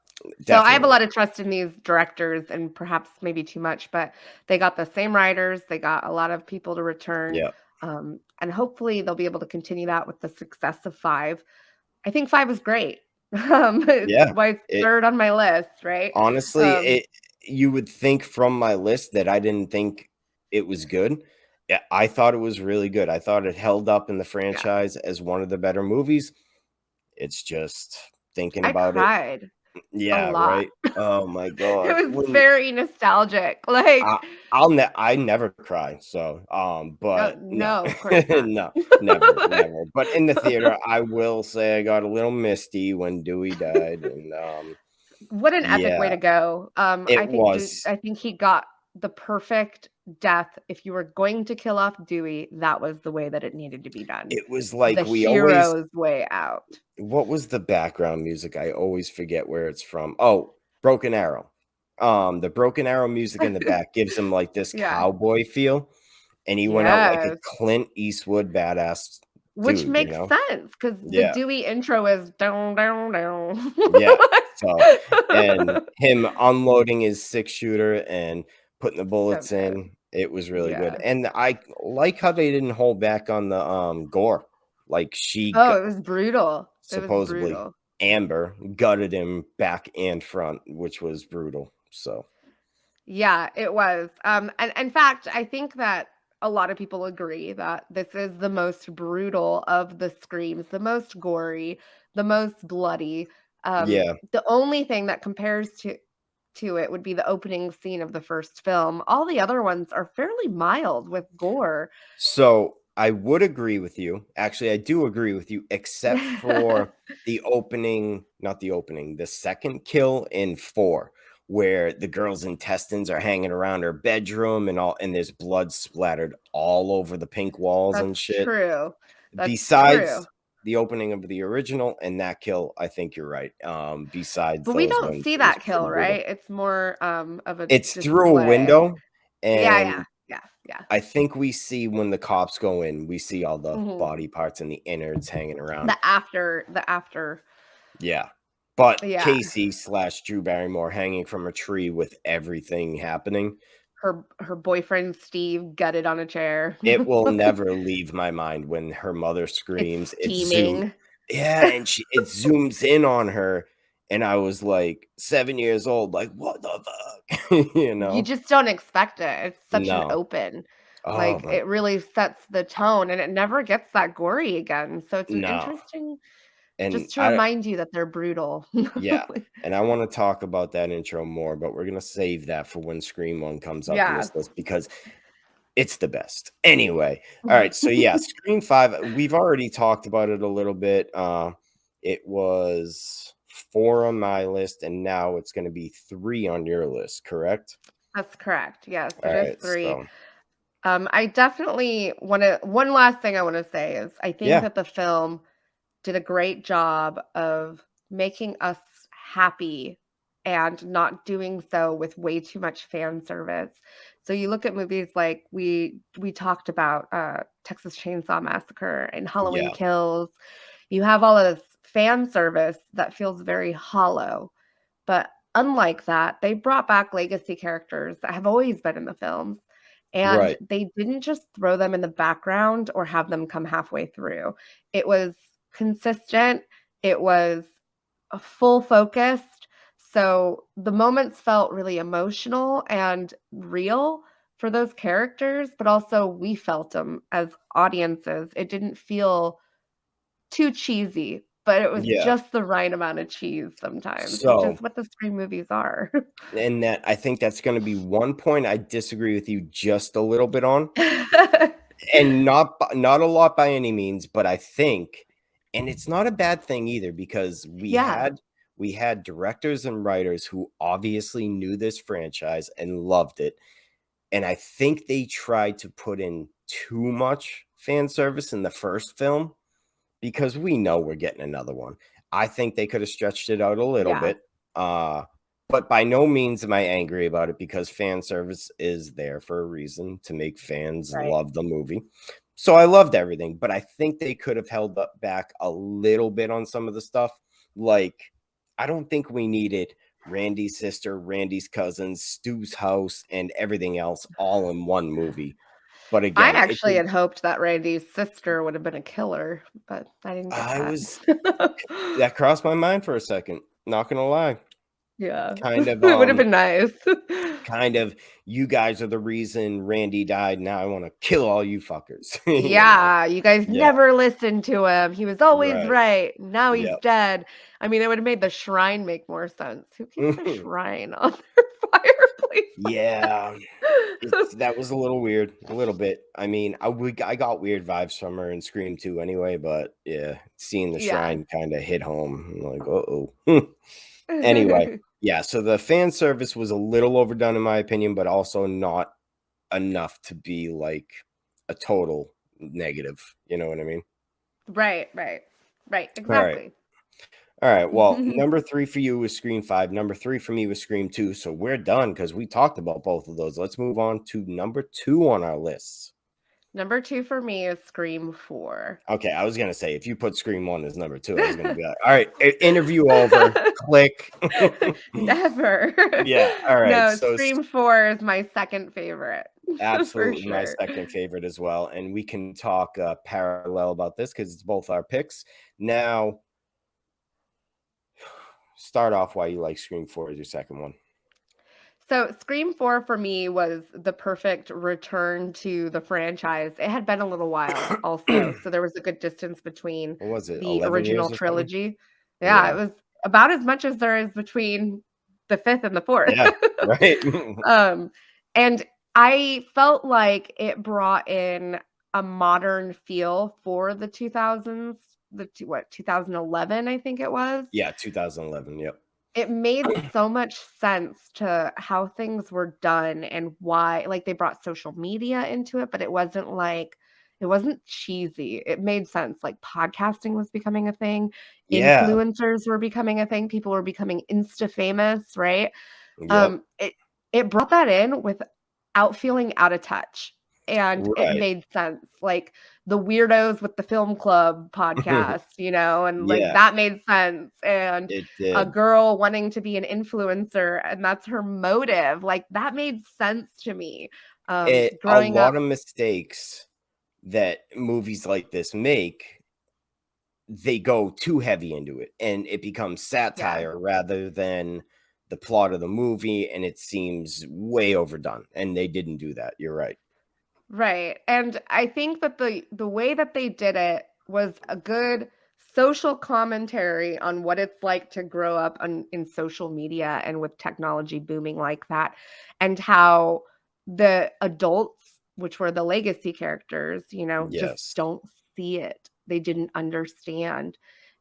So I have a definitely. lot of trust in these directors, and perhaps maybe too much, but they got the same writers, they got a lot of people to return. Yeah. And hopefully they'll be able to continue that with the success of 5. I think 5 is great. It's Yeah. why it's It 3rd on my list, right? honestly, Um, you would think from my list that I didn't think it was good. Yeah, I thought it was really good. I thought it held up in the yeah, franchise as one of the better movies. It's just thinking I about it. cried a Yeah, lot. right. Oh my It god. was When very nostalgic, I like, I never cry, so, no, but no. no, of course not. No, never, never. But in the theater, I will say I got a little misty when Dewey died, and, What an epic way yeah, to go. it was. I think he got the perfect death. If you were going to kill off Dewey, that was the way that it needed to be done. It was The like we always hero's way out. what was the background music? I always forget where it's from. Oh, Broken Arrow. The Broken Arrow music in the back gives him, like, this Yeah. cowboy feel, and he went out like a Yes. Clint Eastwood badass Which dude, you makes know? sense because the Yeah. Dewey intro is down, down, down. Yeah. So, and him unloading his six-shooter and putting the So bullets good. in, it was really good. Yeah. And I like how they didn't hold back on the, gore. Like, Oh, it was brutal. It was supposedly, brutal. Amber gutted him back and front, which was brutal. So, Yeah, it was. And in fact, I think that a lot of people agree that this is the most brutal of the screams, the most gory, the most bloody. yeah. The only thing that compares to it would be the opening scene of the first film. All the other ones are fairly mild with gore. So I would agree with you. Actually, I do agree with you, except for the opening, not the opening, the second kill in 4, where the girl's intestines are hanging around her bedroom and all, and there's blood splattered all over the pink walls and That's shit. true. That's true. Besides the opening of the original and that kill, I think you're right. Besides But we those don't ones, see it was that pretty kill, brutal. right? It's more of a It's through a display. window, Yeah, and yeah. Yeah, yeah. I think we see when the cops go in, we see all the Mhm. body parts and the innards hanging around. The after. Yeah. But Yeah. Casey slash Drew Barrymore hanging from a tree with everything happening, Her boyfriend Steve gutted on a chair. it will never leave my mind when her mother It's screams. steaming. Yeah, and it zooms in on her, and I was like 7 years old, like, what the fuck? You You know? just don't expect it. It's such an No. open. Oh Like, my it really sets the tone, and it never gets that gory again, so it's an no. interesting And just to I remind you that they're brutal. Yeah, and I wanna talk about that intro more, but we're gonna save that for when Scream 1 comes up in Yes. this list because it's the best. Anyway, alright, so yeah, Scream 5, we've already talked about it a little bit. It was 4 on my list, and now it's gonna be 3 on your list, correct? That's correct. Yes, it is Alright, 3. so I definitely wanna one last thing I wanna say is I think yeah, that the film did a great job of making us happy and not doing so with way too much fan service. So you look at movies like we talked about Texas Chainsaw Massacre and Halloween yeah, Kills. You have all of this fan service that feels very hollow. But unlike that, they brought back legacy characters that have always been in the films, and right, they didn't just throw them in the background or have them come halfway through. It was consistent, it was a full focused, so the moments felt really emotional and real for those characters, but also we felt them as audiences. It didn't feel too cheesy, but it was yeah. just the right amount of cheese sometimes, which So is what the Scream movies are. and that I think that's gonna be one point I disagree with you just a little bit on. And not a lot by any means, but I think, and it's not a bad thing either because Yeah, we had directors and writers who obviously knew this franchise and loved it, and I think they tried to put in too much fan service in the first film because we know we're getting another one. I think they could have stretched it out a little yeah, bit. But by no means am I angry about it because fan service is there for a reason to make fans right. love the movie. So I loved everything, but I think they could have held up back a little bit on some of the stuff. Like, I don't think we needed Randy's sister, Randy's cousins, Stu's house, and everything else all in one movie. But I again, it actually did had hoped that Randy's sister would have been a killer, but I didn't get I that. was that crossed my mind for a second, not gonna lie. Yeah. Kind of, It would have been nice. kind of, "You guys are the reason Randy died, now I wanna kill all you fuckers." You know? Yeah, you guys Yeah, never listened to him. He was always right. right. Now he's Yep. dead. I mean, it would have made the shrine make more sense. Who keeps a shrine on their fireplace like Yeah. that? That was a little weird, a little bit. I mean, I got weird vibes from her in Scream 2 anyway, but yeah, seeing the Yeah. shrine kinda hit home. I'm like, "Uh-oh." Anyway, yeah, so the fan service was a little overdone in my opinion, but also not enough to be like a total negative, you know what I mean? Right, right. Right, Alright. exactly. Alright, well, number 3 for you was Scream 5, number 3 for me was Scream 2, so we're done because we talked about both of those. Let's move on to number 2 on our list. Number 2 for me is Scream 4. Okay, I was gonna say, if you put Scream 1 as number 2, I was gonna be like, "Alright, interview over, click." Never. Yeah, alright, No, so Scream 4 is my second favorite for absolutely my sure. second favorite as well, and we can talk, parallel about this because it's both our picks. Now, start off why you like Scream 4 as your second one. So, Scream 4 for me was the perfect return to the franchise. It had been a little while also, so there was a good distance between What was it, the 11 original years or something? trilogy. Yeah, it Yeah. was about as much as there is between the 5th and the 4th. Yeah, right? Um, and I felt like it brought in a modern feel for the 2000s, what, 2011, I think it was? Yeah, 2011, yep. It made so much sense to how things were done and why like, they brought social media into it, but it wasn't cheesy. It made sense, like, podcasting was becoming a thing, Yeah, influencers were becoming a thing, people were becoming Insta famous, right? yep, It brought that in without feeling out of touch, and it right. made sense, like, the Weirdos with the Film Club podcast, and, like, Yeah, that made sense, and it a did. girl wanting to be an influencer, and that's her motive, like, that made sense to me, A growing lot up. of mistakes that movies like this make, they go too heavy into it, and it becomes Yeah. satire rather than the plot of the movie, and it seems way overdone, and they didn't do that, you're right. Right, and I think that the way that they did it was a good social commentary on what it's like to grow up in social media and with technology booming like that, and how the adults, which were the legacy characters, just Yes. don't see it. They didn't understand,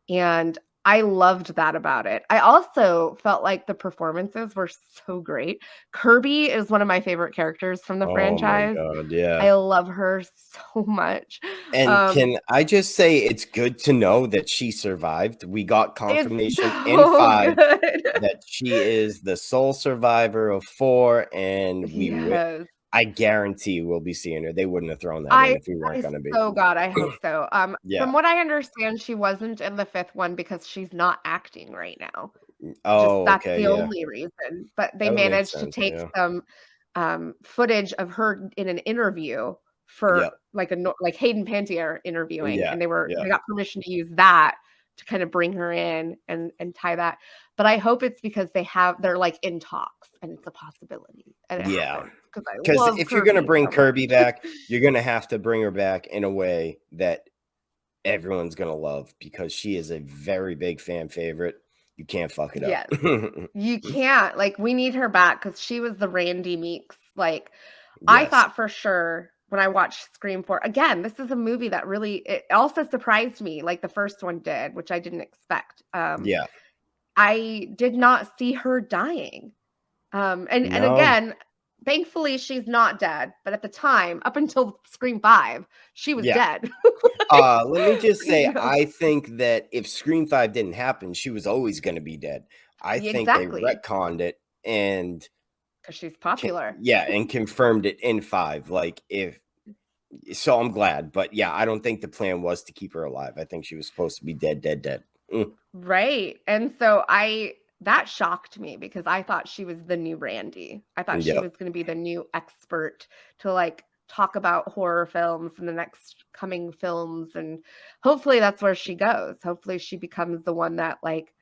and I loved that about it. I also felt like the performances were so great. Kirby is one of my favorite characters from the Oh my franchise. god, yeah. I love her so much. And Um, can I just say it's good to know that she survived. We got it's confirmation in so 5 good. that she is the sole survivor of 4, and Yes. I guarantee we'll be seeing her. They wouldn't have thrown that in I if we weren't I gonna be. so God, I hope so. Yeah. From what I understand, she wasn't in the 5th one because she's not acting right now. Just Oh, that's okay, the yeah. only reason, but they That would make managed to sense, take yeah. some, footage of her in an interview for, Yep. like, like Hayden Panettiere interviewing, Yeah, and yeah. they got permission to use that to kinda bring her in and tie that, but I hope it's because they're, like, in talks, and it's a possibility, and it Yeah. happens because I Because love if you're gonna Kirby bring so much. Kirby back, you're gonna have to bring her back in a way that everyone's gonna love because she is a very big fan favorite. You can't fuck it up. Yes. You can't, like, we need her back because she was the Randy Meeks, like, I Yes. thought for sure when I watched Scream 4 again, this is a movie that really it also surprised me like the first one did, which I didn't expect. Yeah. I did not see her dying. And No. again, thankfully, she's not dead, but at the time, up until Scream 5, she was Yeah. dead. Like, Let me just say, you know I think that if Scream 5 didn't happen, she was always gonna be dead. I Yeah, think they exactly, retconned it and 'cause she's ca popular. yeah, and confirmed it in 5, like, if so I'm glad, but yeah, I don't think the plan was to keep her alive. I think she was supposed to be dead, dead, dead. Mm, Right, and so I that shocked me because I thought she was the new Randy. I thought she yep. was gonna be the new expert to, like, talk about horror films and the next coming films, and hopefully that's where she goes. Hopefully she becomes the one that like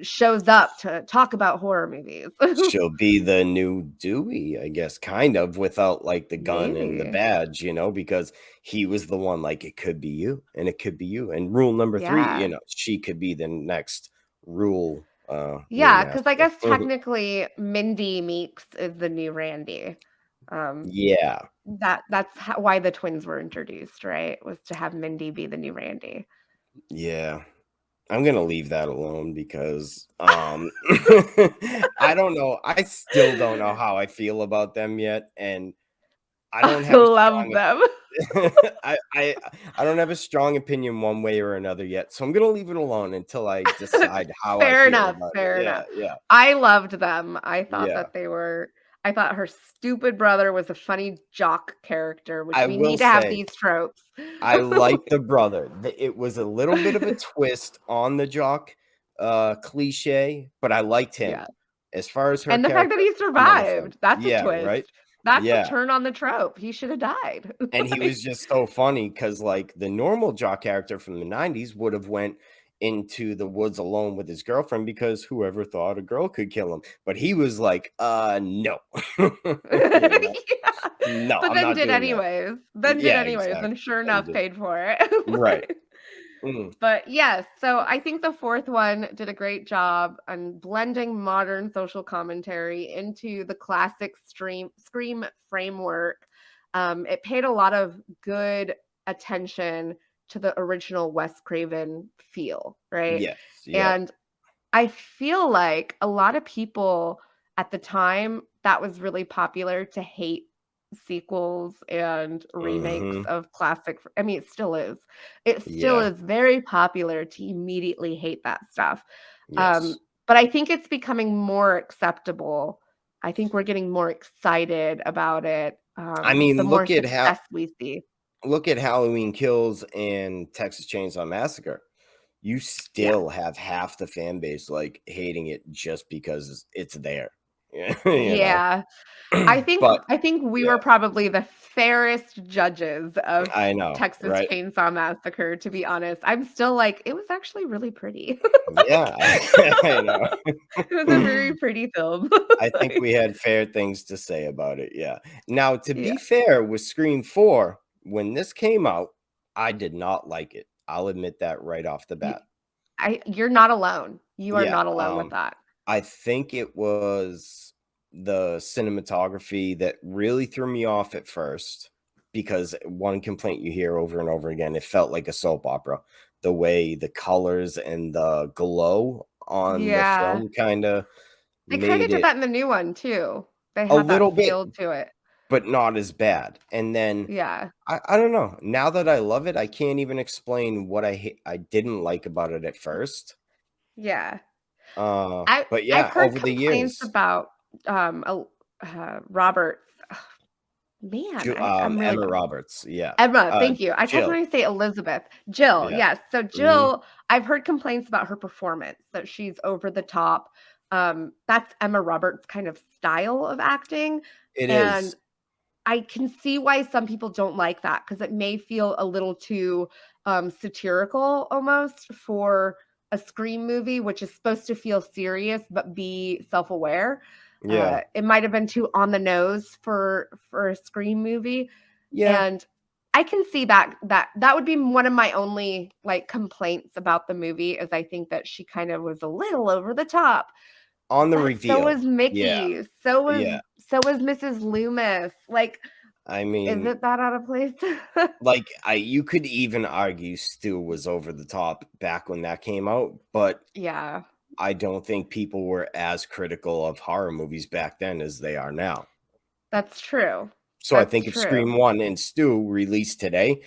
shows up to talk about horror movies. She'll be the new Dewey, I guess, kind of, without, like, the gun and the Maybe. badge, because he was the one, like, "It could be you, and it could be you," and rule number 3, Yeah. she could be the next rule, Yeah, because I ringmaster. guess technically Mindy Meeks is the new Randy. Um, Yeah. that's why the twins were introduced, right? Was to have Mindy be the new Randy. Yeah. I'm gonna leave that alone because, I don't know. I still don't know how I feel about them yet, and I don't I have a love strong them. I don't have a strong opinion one way or another yet, so I'm gonna leave it alone until I decide how I Fair feel enough, about it. fair Yeah, enough. yeah, I loved them. yeah. I thought her stupid brother was a funny jock character, which I we will need to have say, these tropes. I like the brother. It was a little bit of a twist on the jock, cliche, but I liked him. Yeah. As far as her And the fact that character, he I'm on the fence. survived, that's a Yeah, right? twist. That's a Yeah. turn on the trope. He should have died. And he Like, was just so funny because, like, the normal jock character from the '90s would have went into the woods alone with his girlfriend because whoever thought a girl could kill him? But he was like, no." You know? yeah. "No, But I'm then not did doing that." anyways. Yeah, And exactly. sure And enough did paid for right. it. Mm, But yes, so I think the fourth one did a great job on blending modern social commentary into the classic scream framework. It paid a lot of good attention to the original Wes Craven feel, right? yes, yep. And I feel like a lot of people at the time that was really popular to hate sequels and remakes Mhm. of classic I mean, it still is. It still Yeah, is very popular to immediately hate that stuff. Um, yes. but I think it's becoming more acceptable. I think we're getting more excited about it, I the mean, more success we see. look at Halloween Kills and Texas Chainsaw Massacre. You Yeah. still have half the fan base, like, hating it just because it's there. You know? Yeah. But I think we yeah, were probably the fairest judges of I know, Texas right? Chainsaw Massacre, to be honest. I'm still like, it was actually really pretty. Yeah, Like, I know. it was a very pretty film. I think Like, we had fair things to say about it, yeah. Now, to yeah. be fair with Scream 4, when this came out, I did not like it. I'll admit that right off the You bat. you're not alone. You are Yeah, not alone with that. I think it was the cinematography that really threw me off at first because one complaint you hear over and over again, it felt like a soap opera. The way the colors and the glow on the Yeah. film kinda They kinda made did it that in the new one too. They a had that little bit, feel to it. but not as bad. And then Yeah. I don't know. Now that I love it, I can't even explain what I didn't like about it at first. Yeah. But I've yeah, heard over the complaints years, about, Robert man, I'm really Emma bad. Roberts, yeah. Emma, thank you. I kept Jill, wanting to say Elizabeth. Jill, yeah. yes. So Mhm. Jill, I've heard complaints about her performance, that she's over the top. That's Emma Roberts' kind of style of acting, It and is. I can see why some people don't like that because it may feel a little too, satirical almost for a Scream movie, which is supposed to feel serious but be self-aware. Yeah. It might have been too on the nose for a Scream movie, Yeah, and I can see that would be one of my only, like, complaints about the movie is I think that she kind of was a little over the top, on the but so reveal. was Yeah, Mickey, yeah. so was Mrs. Loomis, like, I is mean, it that out of place? like, I you could even argue Stu was over the top back when that came out, but Yeah, I don't think people were as critical of horror movies back then as they are now. that's true. So I That's think if true. Scream 1 and Stu released today,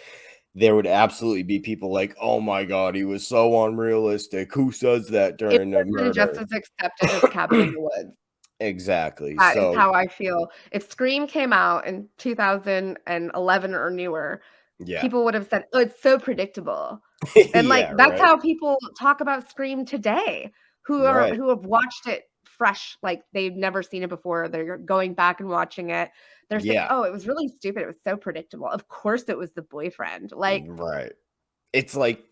there would absolutely be people like, "Oh my god, he was so unrealistic. Who says that It during a would have been just murder?" as accepted as Cabin in the Woods. Exactly. That is So, how I feel. If Scream came out in 2011 or newer, yeah. people would have said, "Oh, it's so predictable." And, like, Yeah, that's right? how people talk about Scream today, Right. who have watched it fresh, like they've never seen it before. They're going back and watching it. They're saying, Yeah, "Oh, it was really stupid. It was so predictable." Of course it was the boyfriend. Like, right. It's like,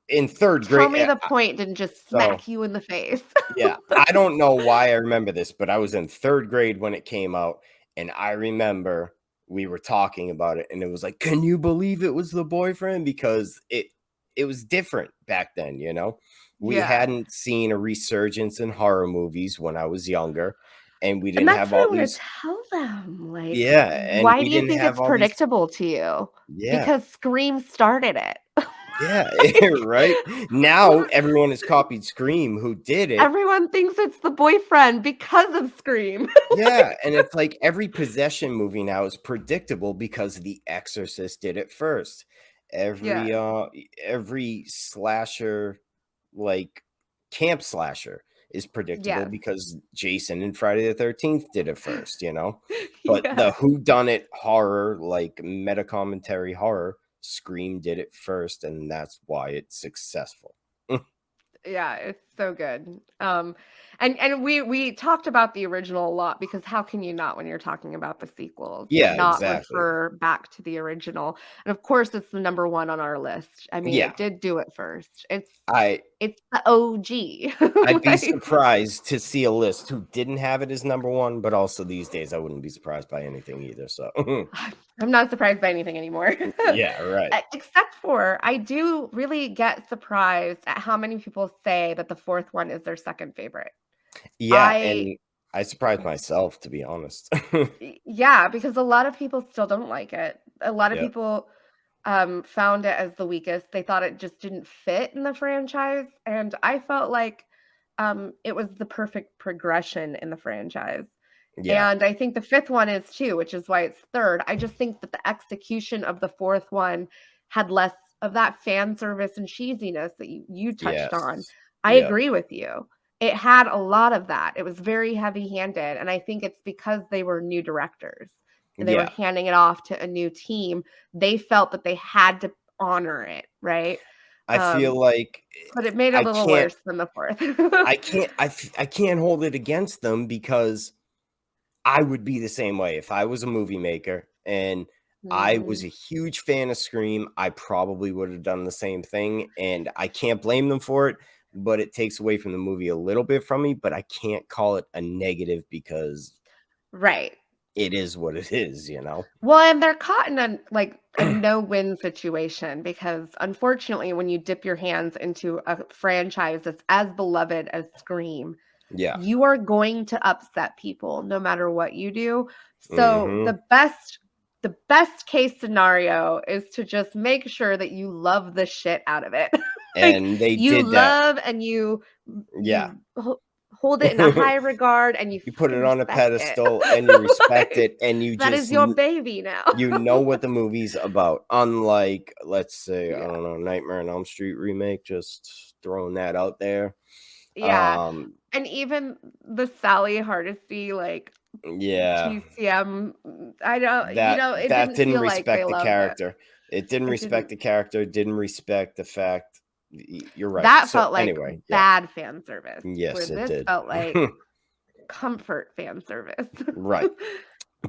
in 3rd tell grade, me the point didn't just so smack you in the face. yeah, I don't know why I remember this, but I was in 3rd grade when it came out, and I remember we were talking about it, and it was like, "Can you believe it was the boyfriend?" Because it was different back then, you know? We Yeah. hadn't seen a resurgence in horror movies when I was younger, and we And didn't that's have what I all wanna these. tell them, like, Yeah, and why we do you didn't think have it's all these. predictable to you? Yeah. Because Scream started it. Yeah, right? Now everyone has copied Scream who did it. Everyone thinks it's the boyfriend because of Scream. Yeah, Like, and it's like every possession movie now is predictable because The Exorcist did it first. yeah, Every slasher, like camp slasher, is predictable yes. because Jason and Friday the 13th did it first, you know? But the Yes. whodunit horror, like meta commentary horror, Scream did it first, and that's why it's successful. Yeah, it's so good. And we talked about the original a lot because how can you not when you're talking about the sequels, Yeah, not exactly. refer back to the original? And of course, it's the number one on our list. I mean, Yeah. it did do it first. I It's the OG. I'd be Like, surprised to see a list who didn't have it as number 1, but also these days I wouldn't be surprised by anything either, so I'm not surprised by anything anymore. yeah, right. Except for I do really get surprised at how many people say that the 4th one is their 2nd favorite. Yeah, I and I surprised myself, to be honest. Yeah, because a lot of people still don't like it. A lot of Yep. people, found it as the weakest. They thought it just didn't fit in the franchise, and I felt like, it was the perfect progression in the franchise. Yeah. And I think the 5th one is too, which is why it's 3rd. I just think that the execution of the 4th one had less of that fan service and cheesiness that you touched on. Yes. I Yep. agree with you. It had a lot of that. It was very heavy-handed, and I think it's because they were new directors and they were Yeah. handing it off to a new team. They felt that they had to honor it, right? I Um, feel like but it made it a I little can't worse than the 4th. I can't hold it against them because I would be the same way if I was a movie maker and I was Mhm. a huge fan of Scream. I probably would have done the same thing, and I can't blame them for it, but it takes away from the movie a little bit from me, but I can't call it a negative because Right. it is what it is, you know? Well, and they're caught in a no-win situation because unfortunately, when you dip your hands into a franchise that's as beloved as Scream, Yeah. you are going to upset people no matter what you do. So Mhm. the best case scenario is to just make sure that you love the shit out of it. Like, And they you did that. love and you Yeah. you ho hold it in a high regard and you You put fucking it on a respect it. pedestal and you respect Like, it and you that is just your baby now. you know what the movie's about. Unlike, let's say, I Yeah. don't know, Nightmare on Elm Street remake, just throwing that out there. Yeah, Um, and even the Sally Hardesty, like, yeah, TCM, I don't it that didn't didn't feel like they respect the loved it. character. It didn't It respect didn't. the character, didn't respect the fact. You're right. That So felt like anyway, yeah. bad fan service, where Yes, it this did. felt like comfort fan service. Right.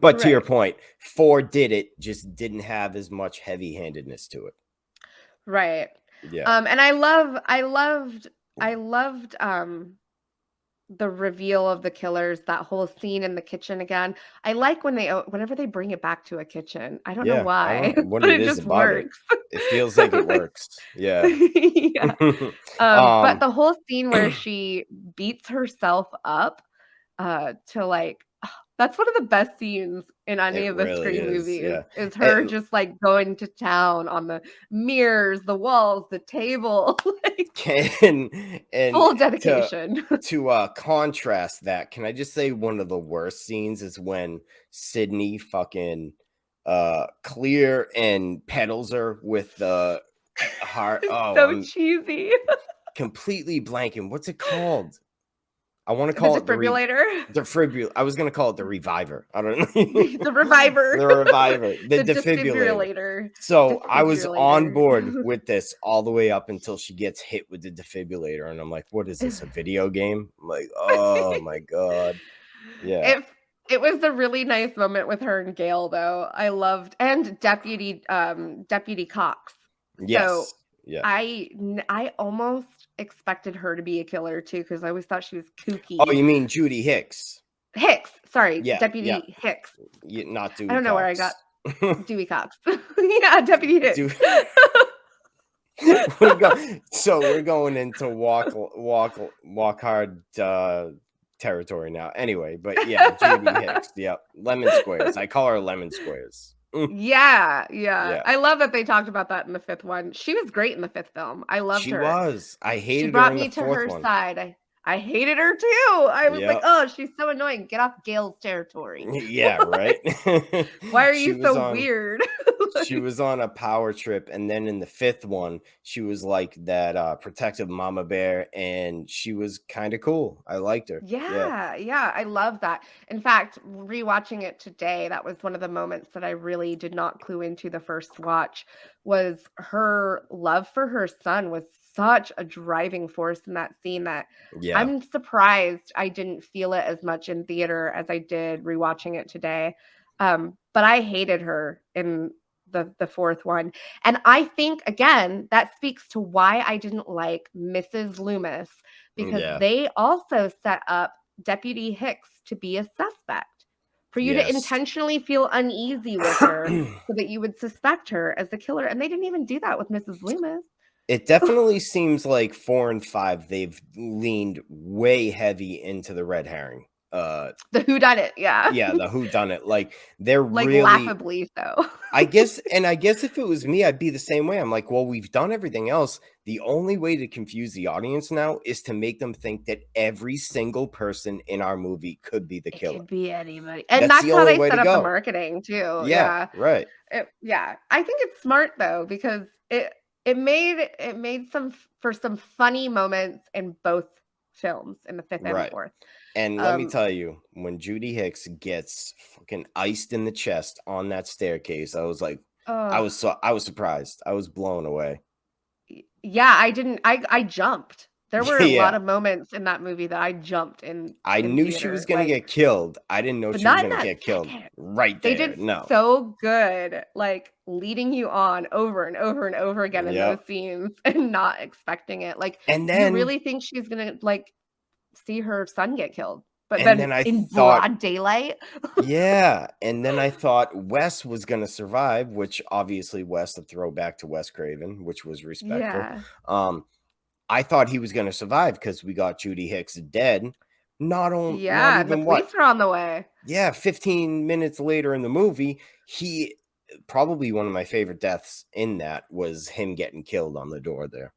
But to your Right, point, 4 did it, just didn't have as much heavy-handedness to it. right. Yeah. And I loved, the reveal of the killers, that whole scene in the kitchen again. I like when whenever they bring it back to a kitchen. I don't know Yeah, I why, don't know what but it it is just about it. works. It feels like it Like, works. Yeah. yeah. But Um, the whole scene where she beats herself up, to, like that's one of the best scenes in any it of the really Scream is, movies, yeah. is her And just, like, going to town on the mirrors, the walls, the table, like, can and full to dedication. contrast that, can I just say one of the worst scenes is when Sydney fucking, Clear and pedals her with the heart. It's Oh, so I'm cheesy. completely blanking. What's it called? I want to The call it defibrillator? I was gonna call it the reviver. I don't know. The reviver. The reviver, the The defibrillator. defibrillator. So I was on Defibrillator. board with this all the way up until she gets hit with the defibrillator, and I'm like, "What is this? A video game?" I'm like, "Oh my god." Yeah. It it was a really nice moment with her and Gail, though. I loved and Deputy Cox. So, Yes. Yeah. I almost expected her to be a killer too, because I always thought she was Oh, kooky. you mean Judy Hicks? Hicks, sorry, Yeah. Yeah. Deputy Hicks. Not I Dewey don't know where I got Cox. Dewey Cox. Yeah, Deputy Do Hicks. we're going into walk hard territory now. Anyway, but yeah, Judy Hicks. Yep. Lemon squares. I call her lemon squares. Yeah, yeah. Yeah. I love that they talked about that in the 5th one. She was great in the 5th film. I loved She her. was. I She hated her brought in the me to fourth her one. side. I hated her too. I was like, Yep. "Oh, she's so annoying. Get off Gail's territory." Yeah, right. Why are She you was so on weird? she Like, was on a power trip, and then in the fifth one, she was like that protective mama bear, and she was kind of cool. I liked her. Yeah. yeah, yeah, I love that. In fact, rewatching it today, that was one of the moments that I really did not clue into the first watch, was her love for her son was such a driving force in that scene that Yeah. I'm surprised I didn't feel it as much in theater as I did rewatching it today. But I hated her in the 4th one. And I think again, that speaks to why I didn't like Mrs. Loomis, because Yeah. they also set up Deputy Hicks to be a suspect, for you to Yes. intentionally feel uneasy with her so that you would suspect her as the killer, and they didn't even do that with Mrs. Loomis. It definitely seems like 4 and 5, they've leaned way heavy into the red herring. The whodunit, yeah. Yeah, the whodunit. Like they're Like, really laughably so. I guess if it was me, I'd be the same way. I'm like, well, we've done everything else. The only way to confuse the audience now is to make them think that every single person in our movie could be the It killer. could be anybody, and That's that's the how only they way set to up the go. marketing too, Yeah, yeah. right. Yeah, I think it's smart though, because it made some funny moments in both films, in the 5th and Right. 4th. And let me Um, tell you, when Judy Hicks gets fucking iced in the chest on that staircase, I was like, ugh. I was surprised. I was blown away. Yeah, I didn't I jumped. There were a lot Yeah. of moments in that movie that I jumped I in knew she was theater, gonna get killed. I didn't know but she was not in gonna that get killed second. right They there. did No. so good, like, leading you on over and over and over again in those Yep. scenes and not expecting it. Like, And you then really think she's gonna, like, see her son get killed, but and then then I in thought, broad daylight. yeah, and then I thought Wes was gonna survive, which obviously Wes, a throwback to Wes Craven, which was respectful. Yeah. Um, I thought he was gonna survive because we got Judy Hicks dead. Not Yeah, and the even what? police are on the way. Yeah, 15 minutes later in the movie, he probably one of my favorite deaths in that was him getting killed on the door there.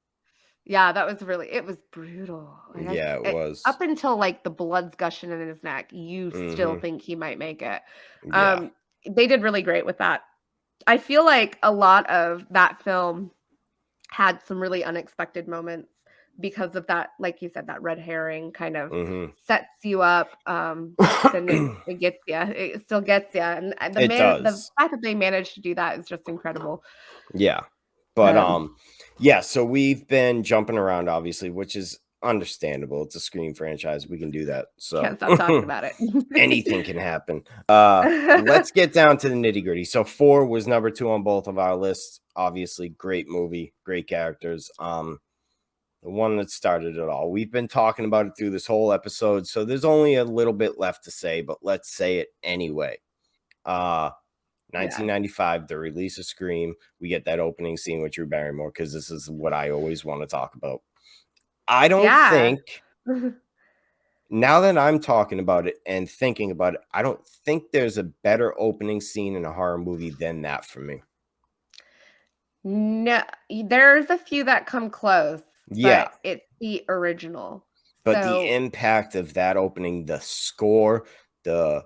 Yeah, that was really it was brutal. Like, Yeah, it it was. up until, like, the blood's gushing in his neck, you still Mhm. think he might make it. Yeah. Um, they did really great with that. I feel like a lot of that film had some really unexpected moments because of that, like you said, that red herring kind of Mhm. sets you up, but then it gets you. It still gets you, and It the does. fact that they managed to do that is just incredible. Yeah. But, Um, yeah, so we've been jumping around, obviously, which is understandable. It's a Scream franchise. We can do that. So can't stop talking about anything can it. happen. Let's get down to the nitty-gritty. So 4 was number 2 on both of our lists. Obviously, great movie, great characters. The one that started it all. We've been talking about it through this whole episode, so there's only a little bit left to say, but let's say it anyway. Uh Yeah. 1995, the release of Scream. We get that opening scene with Drew Barrymore because this is what I always want to talk about. I don't Yeah. think, now that I'm talking about it and thinking about it, I don't think there's a better opening scene in a horror movie than that for me. No, there's a few that come close, Yeah, but it's the original. but the So, impact of that opening, the score, the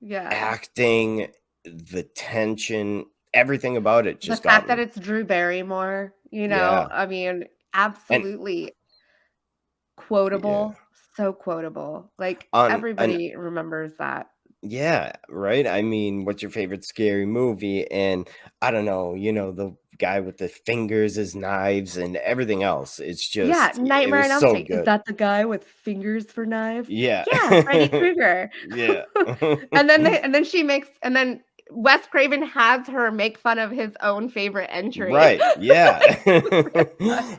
yeah. acting, the tension, everything about it The just got fact that me. it's Drew Barrymore, Yeah. I mean, And absolutely yeah. quotable, so quotable. Like, On an everybody remembers that. Yeah, right? I mean, what's your favorite scary movie? And I don't know, the guy with the fingers as knives and everything else. Yeah, It Nightmare on was Elm so Street. Is good. that the guy with fingers for knives? Yeah. Yeah, Freddy Krueger. Yeah. And then Wes Craven has her make fun of his own favorite entry. Right. Yeah.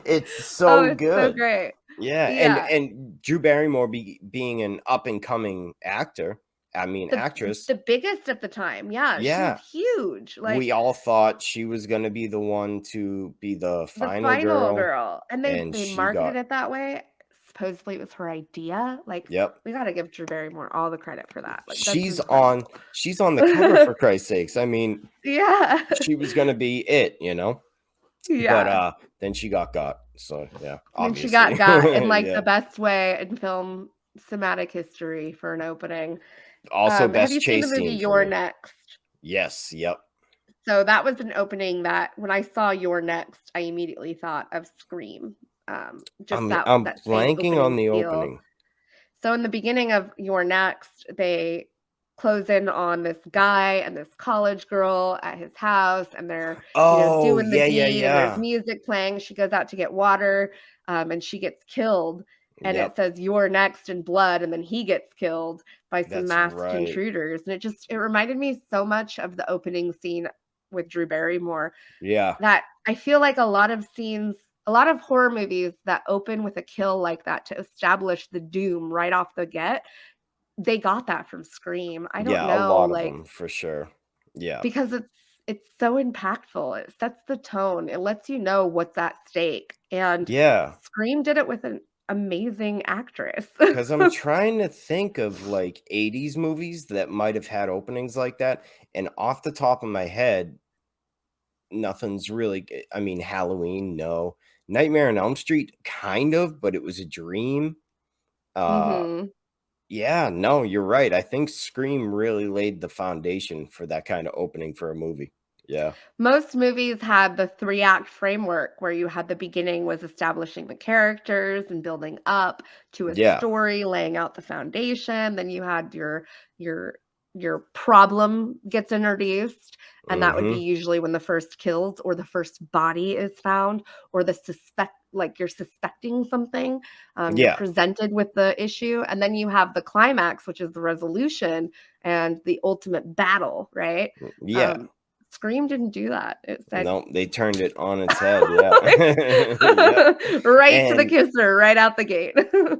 It's Oh, so it's so good. great. Yeah, Yeah. and Drew Barrymore being an up and coming The actress. the biggest at the time. Yeah, she was Yeah, huge. we Like, all thought she was gonna be the one to be the the final final girl, girl, and and they she marketed got it that way. Supposedly, it was her idea. Like, yep. we gotta give Drew Barrymore all the credit for that. Like, that's She's on incredible. she's on the cover for Christ's sakes. I mean, Yeah. she was gonna be it. But, Yeah. then she got, so yeah, And then she obviously. got in, like, the Yeah. best way in film cinematic history for an opening. Also Have best you seen the chase movie scene for You're me. Next? Yes, yep. So that was an opening that when I saw You're Next, I immediately thought of Scream. Just I'm that same blanking opening on the feel. opening. So in the beginning of You're Next, they close in on this guy and this college girl at his house, and they're, Oh, doing the yeah, yeah, deed, and there's yeah. music playing. She goes out to get water, and she gets killed, and it Yep, says "You're next" in blood, and then he gets killed by some that's masked right. intruders, and it reminded me so much of the opening scene with Drew Barrymore Yeah, that I feel like a lot of horror movies that open with a kill like that to establish the doom right off the get, they got that from Scream. I don't yeah, a know, lot of like, them for sure. Yeah. because it's so impactful. It sets the tone. It lets you know what's at stake. And Yeah. Scream did it with an amazing actress. Because 'cause I'm trying to think of, like, '80s movies that might have had openings like that, and off the top of my head, nothing's really g I mean, Halloween, no. Nightmare on Elm Street, kind of, but it was a dream. Uh, Mhm. yeah, no, you're right. I think Scream really laid the foundation for that kinda opening for a movie. Yeah. Most movies had the 3-act framework where you had the beginning was establishing the characters and building up to a Yeah. story, laying out the foundation, then you had your your problem gets introduced, and that would be Mhm. usually when the first kills or the first body is found or you're suspecting something, you're Yeah. presented with the issue, and then you have the climax, which is the resolution and the ultimate battle, right? Yeah. Um, Scream didn't do that. It said No, they turned it on its head, yeah. Yep. right to the And kisser, right out the gate.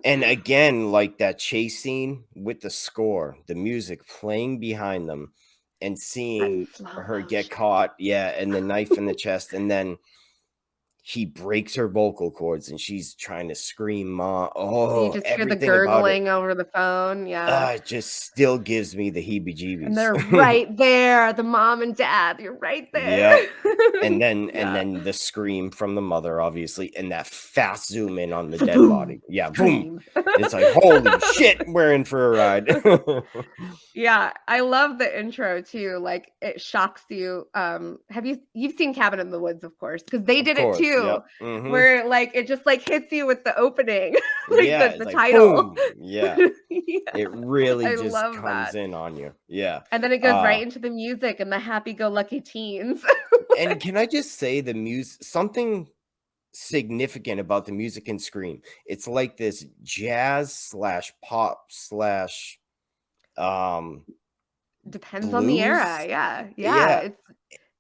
and again, like that chase scene with the score, the music playing behind them and That seeing slow her get motion. caught, yeah, and the knife in the chest, and then he breaks her vocal cords and she's trying to scream, "Ma." You Oh, just hear the everything about it, gurgling over the phone, yeah. it just still gives me the And heebie-jeebies. they're right there, the mom and dad, you're right there. Yep. And Yeah. then the scream from the mother, obviously, and that fast zoom in on the dead body. Boom, Yeah, boom. scream. It's like, "Holy shit, we're in for a ride." Yeah, I love the intro too, like, it shocks you, you've seen Cabin in the Woods, of course, because they Of did it course, too, yep, mhm. where, like, it just, like, hits you with the opening, like, Yeah, it's the like, title. boom. Yeah, Yeah, it really I just love comes that, in on you. Yeah, and then it goes uh, right into the music and the happy-go-lucky teens. and can I just say the music something significant about the music in Scream. It's like this jazz slash pop slash um Depends on the era, blues. yeah, yeah, Yeah, it's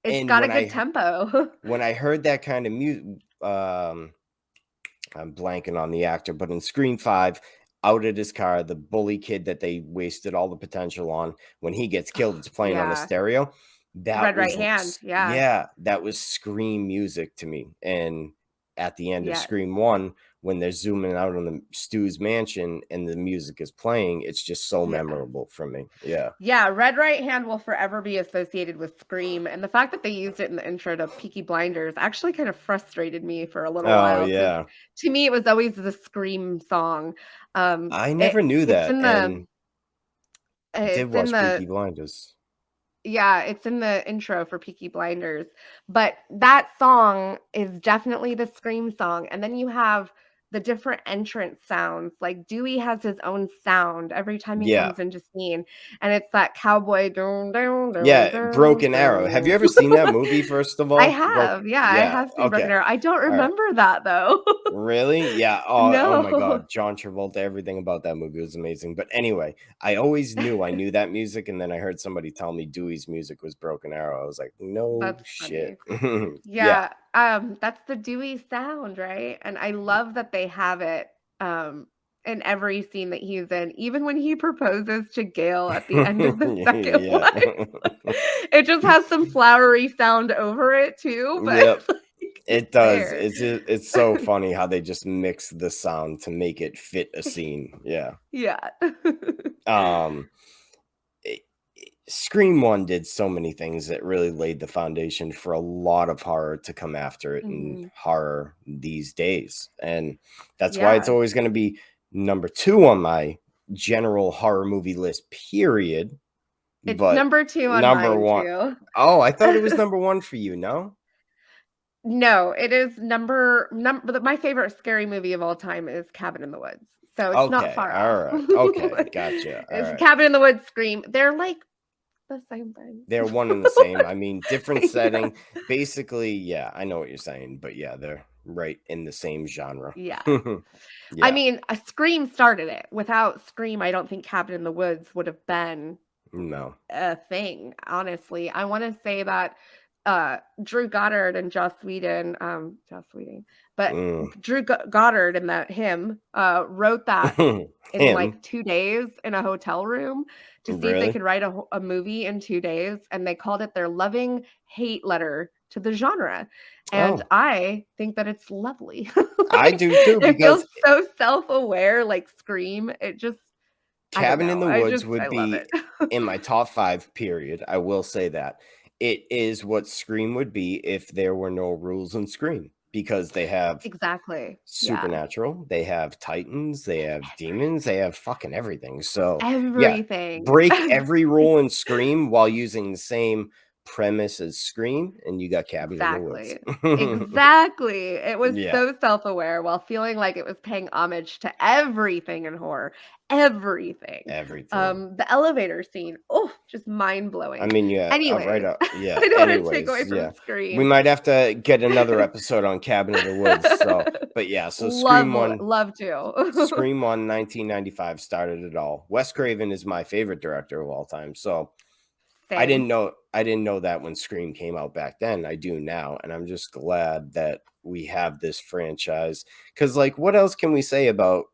and got a good tempo. when I heard that kind of music, I'm blanking on the actor, but in Scream 5, out at his car, the bully kid that they wasted all the potential on, when he gets killed, it's playing on a Yeah, stereo. That Red Right was Hand, yeah, yeah, that was Scream music to me. And at the end of yeah, Scream 1, when they're zooming out on the Stu's mansion and the music is playing, it's just so yeah. memorable for me. Yeah. Yeah, Red Right Hand will forever be associated with Scream, and the fact that they used it in the intro to Peaky Blinders actually kind of frustrated me for a little Oh, while because yeah. to me, it was always the Scream song. I never knew It's that in and did the watch Peaky Blinders. yeah, it's in the intro for Peaky Blinders, but that song is definitely the Scream song, and then you have the different entrance sounds. Like Dewey has his own sound every time he Yeah. comes into scene, and it's that cowboy dun dun dun Yeah, dun Broken Arrow. Have you dun. ever seen that movie, first of I all? have, yeah, I Yeah, have seen Broken okay. Arrow. I don't Alright. remember that though. Really? Yeah. Oh my No. god, John Travolta, everything about that movie was amazing. But anyway, I always knew I knew that music, and then I heard somebody tell me Dewey's music was Broken Arrow. I was like, "No That's shit." funny. Yeah. Yeah, that's the Dewey sound, right? And I love that they have it, in every scene that he's in, even when he proposes to Gail at the end of the second Yeah. one. It just has some flowery sound over it too, but, Yep, like, it's it does. there. It's so funny how they just mix the sound to make it fit a scene. Yeah. Yeah. Um it- Scream 1 did so many things that really laid the foundation for a lot of horror to come after it in Mhm. horror these days. And that's why it's Yeah. always going to be number 2 on my general horror movie list, period. It's But number 2 on number mine 1. too. Oh, I thought it was number 1 for you, no? No, it is number my favorite scary movie of all time is Cabin in the Woods, so it's not Okay, far all off. right. Okay, gotcha. All It's right. Cabin in the Woods, Scream. They're like the same thing. They're one and the same. I mean, different setting. Basically, yeah, I know what you're saying, but yeah, they're right in the same genre. Yeah. I Yeah, mean, a Scream started it. Without Scream, I don't think Cabin in the Woods would have been no. a thing, honestly. I wanna say that, Drew Goddard and Joss Whedon, but Mm. Goddard and that him, wrote that in, Him? like, 2 days in a hotel room to see if they Really? could write a movie in 2 days, and they called it their loving hate letter to the genre, and Oh, I think that it's lovely. I Like, do too, it feels because so self-aware, like Scream. It just I don't Cabin in know. the Woods I would love it. be in my top 5, period. I will say that. It is what Scream would be if there were no rules in Scream, because they have Exactly. Yeah. supernatural, they have titans, they have demons, they have fucking everything. So, yeah, Everything. break every rule in Scream while using the same premise as Scream, and you got Cabin in the Woods. Exactly. Exactly. It was Yeah, so self-aware while feeling like it was paying homage to everything in horror. Everything. everything. The elevator scene, oh, just I mind-blowing. mean, yeah, right Anyways, up. I Yeah. don't wanna take Anyways, away from yeah, we Scream. might have to get another episode on Cabin in the Woods. So, but yeah, so Love to. Scream 1, 1995 started it all. Wes Craven is my favorite director of all time. So Same. I didn't know that when Scream came out back then. I do now, and I'm just glad that we have this franchise. Because, like, what else can we say about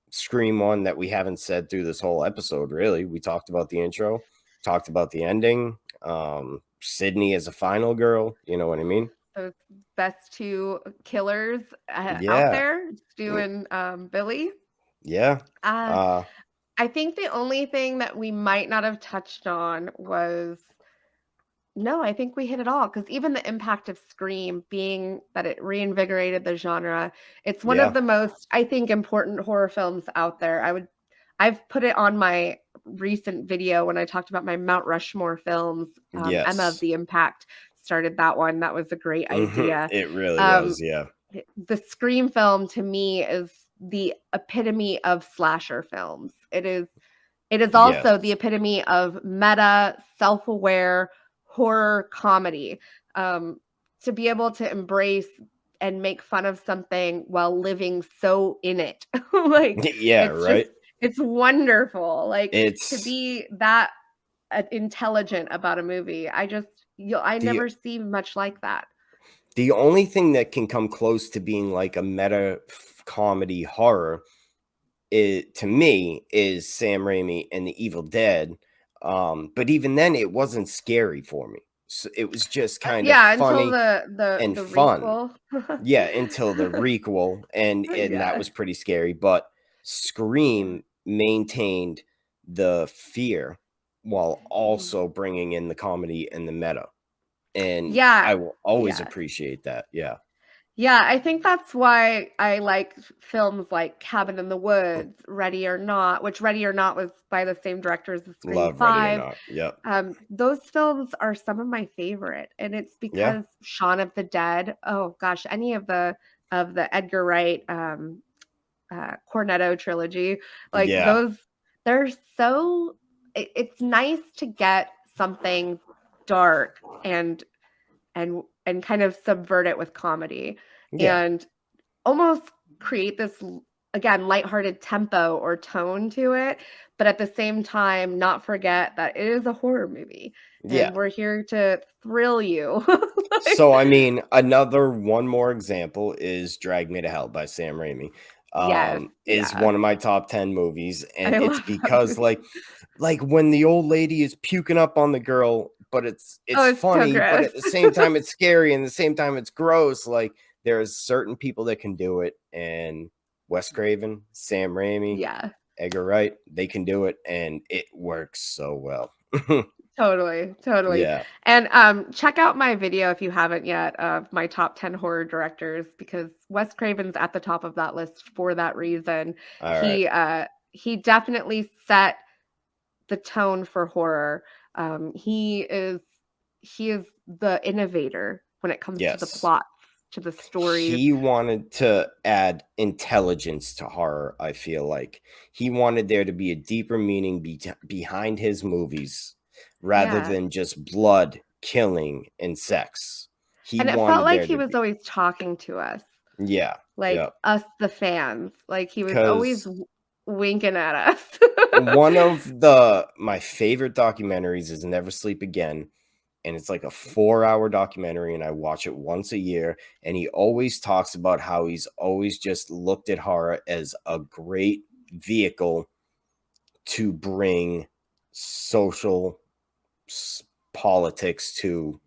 Scream 1 that we haven't said through this whole episode, really? We talked about the intro, talked about the ending, Sydney as a final girl, you know what I mean? Those best 2 killers, out Yeah. there, Stu Mm, and, Billy. yeah. Uh, Uh, I think the only thing that we might not have touched on was no, I think we hit it all because even the impact of Scream being that it reinvigorated the genre, it's one of yeah. the most, I think, important horror films out there. I've put it on my recent video when I talked about my Mount Rushmore films. Emma of Yes. the Impact started that one. That was a great Mhm. idea. It really Um, was, yeah. the Scream film to me is the epitome of slasher films. It is Yes. also the epitome of meta, self-aware horror comedy. Um, to be able to embrace and make fun of something while living so in it. Like, Yeah, it's just right? it's wonderful. Like, to It's be that, intelligent about a movie. I the never see much like that. the only thing that can come close to being like a meta comedy horror, it to me, is Sam Raimi and the Evil Dead. But even then, it wasn't scary for me. So it was just kind of Yeah, until funny the and the fun. requel. Yeah, until the requel, and that Yeah. was pretty scary. But Scream maintained the fear while Mhm. also bringing in the comedy and the meta, and Yeah, I will always yeah. appreciate that. Yeah, Yeah, I think that's why I like films like Cabin in the Woods, Ready or Not, which Ready or Not was by the same directors as Scream love Ready or 5. Not. Yep. Those films are some of my favorite, and it's Yeah. because Shaun of the Dead, oh gosh, any of the of the Edgar Wright Cornetto trilogy. Like Yeah. those, they're so. It's nice to get something dark and kind of subvert it with comedy Yeah. and almost create this again lighthearted tempo or tone to it, but at the same time not forget that it is a horror movie Yeah. and we're here to thrill you. So, Like, I mean, another one more example is Drag Me to Hell by Sam Raimi. yes, Is yeah. one of my top 10 movies, and I it's love that because movie. like when the old lady is puking up on the girl, but Oh, it's it's so funny, but gross. at the same time it's scary, and at the same time it's gross. Like there's certain people that can do it, and Wes Craven, Sam Raimi, Yeah. Edgar Wright, they can do it, and it works so well. Totally, totally. Yeah. And, check out my video if you haven't yet of my top 10 horror directors because Wes Craven's at the top of that list for that reason. All right. He definitely set the tone for horror. Um, he is he is the innovator when it comes to the Yes. plots, to the stories. He wanted to add intelligence to horror, I feel like. He wanted there to be a deeper meaning behind his movies rather Yeah. than just blood, killing, and sex. He And it felt wanted like there he to was be. always talking to us. Yeah. Like, Yeah. us the fans, like, he was always Because winking at us. one of the my favorite documentaries is Never Sleep Again, and it's like a 4-hour documentary, and I watch it once a year, and he always talks about how he's always just looked at horror as a great vehicle to bring social politics to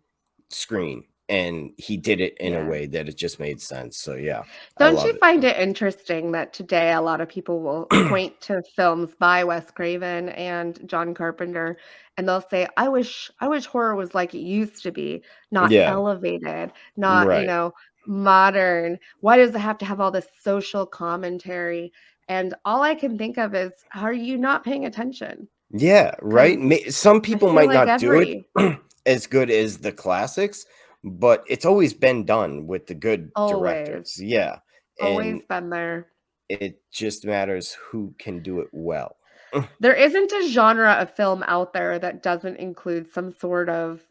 screen, and he did it in a Yeah. way that it just made sense. So yeah, I Don't you love it. find it interesting that today a lot of people will point to films by Wes Craven and John Carpenter, and they'll say, I wish horror was like it used to be, not Yeah, elevated, not, right. modern. Why does it have to have all this social commentary?" And all I can think of is, are you not paying attention? Yeah, right. Because Some I people feel might like not do it every as good as the classics, but it's always been done with the good always, directors. Yeah. And always been there. it just matters who can do it well. There isn't a genre of film out there that doesn't include some sort of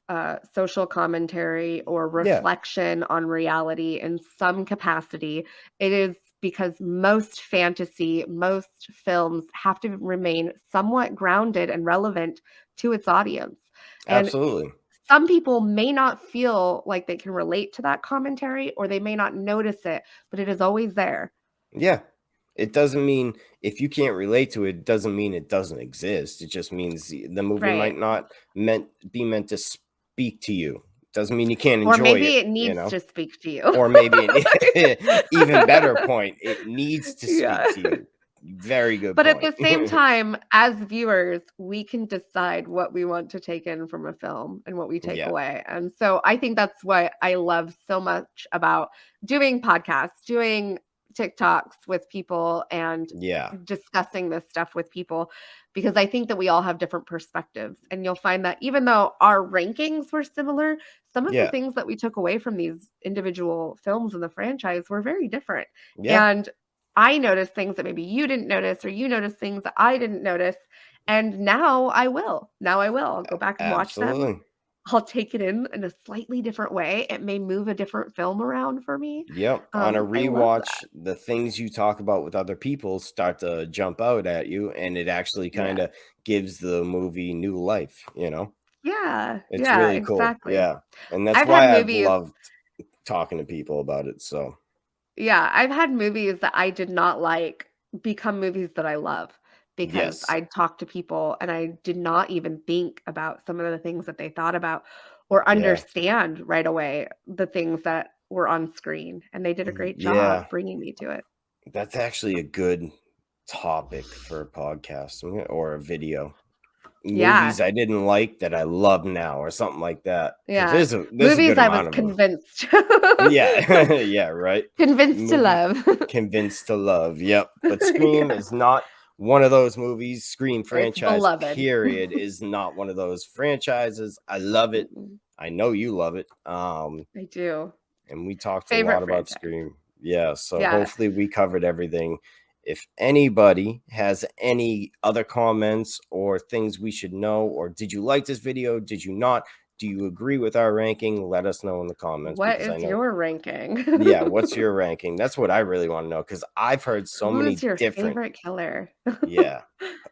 social commentary or Yeah, reflection on reality in some capacity. It is because most fantasy, most films have to remain somewhat grounded and relevant to its audience. And absolutely. some people may not feel like they can relate to that commentary or they may not notice it, but it is always there. Yeah. It doesn't mean if you can't relate to it, it doesn't mean it doesn't exist. It just means the movie Right. might not meant to speak to you. Doesn't mean you can't Or enjoy maybe it, it needs to speak to you. Or maybe even better point, it needs to speak Yeah. to you. Very good But at point. the same time, as viewers, we can decide what we want to take in from a film and what we take Yeah, away. And so I think that's what I love so much about doing podcasts, doing TikToks with people and yeah, discussing this stuff with people because I think that we all have different perspectives. And you'll find that even though our rankings were similar, some of the yeah, things that we took away from these individual films in the franchise were very different. yeah, And I noticed things that maybe you didn't notice, or you noticed things that I didn't notice. And now I will. Now I will. I'll go back and watch them. absolutely. I'll take it in a slightly different way. It may move a different film around for me. Yep. On a I love that. rewatch, the things you talk about with other people start to jump out at you, and it actually kind Yeah. of gives the movie new life. Yeah. It's Yeah, really cool. exactly. Yeah. And that's I've had why I've movies loved talking to people about it. So, Yeah, I've had movies that I did not like become movies that I love because yes. I talked to people and I did not even think about some of the things that they thought about or Yeah. understand right away the things that were on screen, and they did a great job Yeah. bringing me to it. That's actually a good topic for a podcast or a video. Yeah, Movies I didn't like that I love now or something like that. Because yeah. there's a Movies good I was amount of them. convinced Yeah. Yeah, right. convinced to Movie love. Convinced to Love. Yep. But Scream Yeah, is not one of those movies. Scream it's franchise, beloved. period, is not one of those franchises. I love it. Mm-mm. I know you love it. I do. And we talked a lot Favorite about franchise. Scream. Yeah. So Yeah. hopefully we covered everything. If anybody has any other comments or things we should know, or did you like this video? Did you not? Do you agree with our ranking? Let us know in the comments, What because I is know, your ranking? yeah, what's your ranking? That's what I really want to know, because I've heard so Who's many your different, favorite killer? yeah,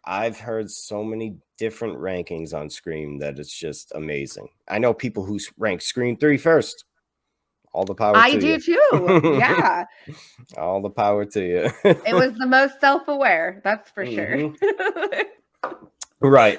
I've heard so many different rankings on Scream that it's just amazing. I know people who rank Scream 3 first. All the power I to do you. too. Yeah. All the power to you. It was the most self-aware, that's for sure. Hmm. Right.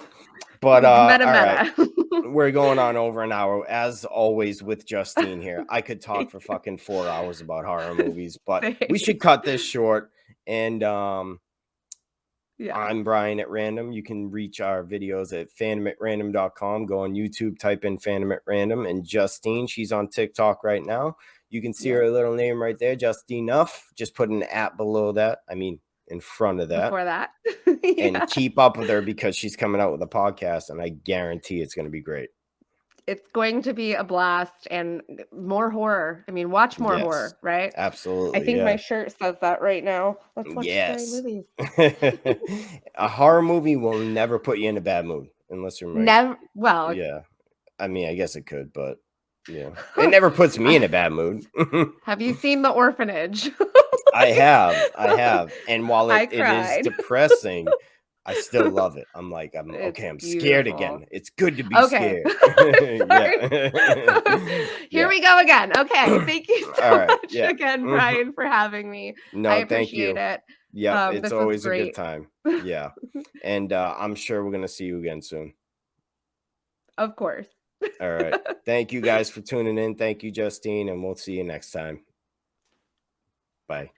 But Meta all right. meta. We're going on over an hour, as always, with Justine here. I could talk for fucking 4 hours about horror movies, but we Same. should cut this short. And Yeah. I'm Brian at Random. You can reach our videos at fandomatrandom.com. Go on YouTube, type in Fandom at Random. And Justine, she's on TikTok right now. You can see Yep. her little name right there, JustineUFF. Just put an at below that. I mean, in front of that. Before that. And Yeah. keep up with her, because she's coming out with a podcast, and I guarantee it's going to be great. It's going to be a blast and more horror. I mean, watch more Yes, horror, right? I absolutely. think my Yeah. shirt says that right now. Let's watch scary Yes. movies. A horror movie will never put you in a bad mood unless you're like, Never, well, yeah. I mean, I guess it could, but yeah, it never puts me in a bad mood. have you seen The Orphanage? I have. And while I it is cried. depressing, I still love it. I'm It's okay. I'm scared beautiful. again. It's good to be Okay. scared. Sorry. Yeah. Here Yeah. we go again. Okay. Thank you All so right. much Yeah. again, Mhm. Brian, for having me. I No, thank appreciate you. it. Yep. It's This was always a good great. time. Yeah. And I'm sure we're going to see you again soon. Of course. All right. Thank you guys for tuning in. Thank you, Justine. And we'll see you next time. Bye.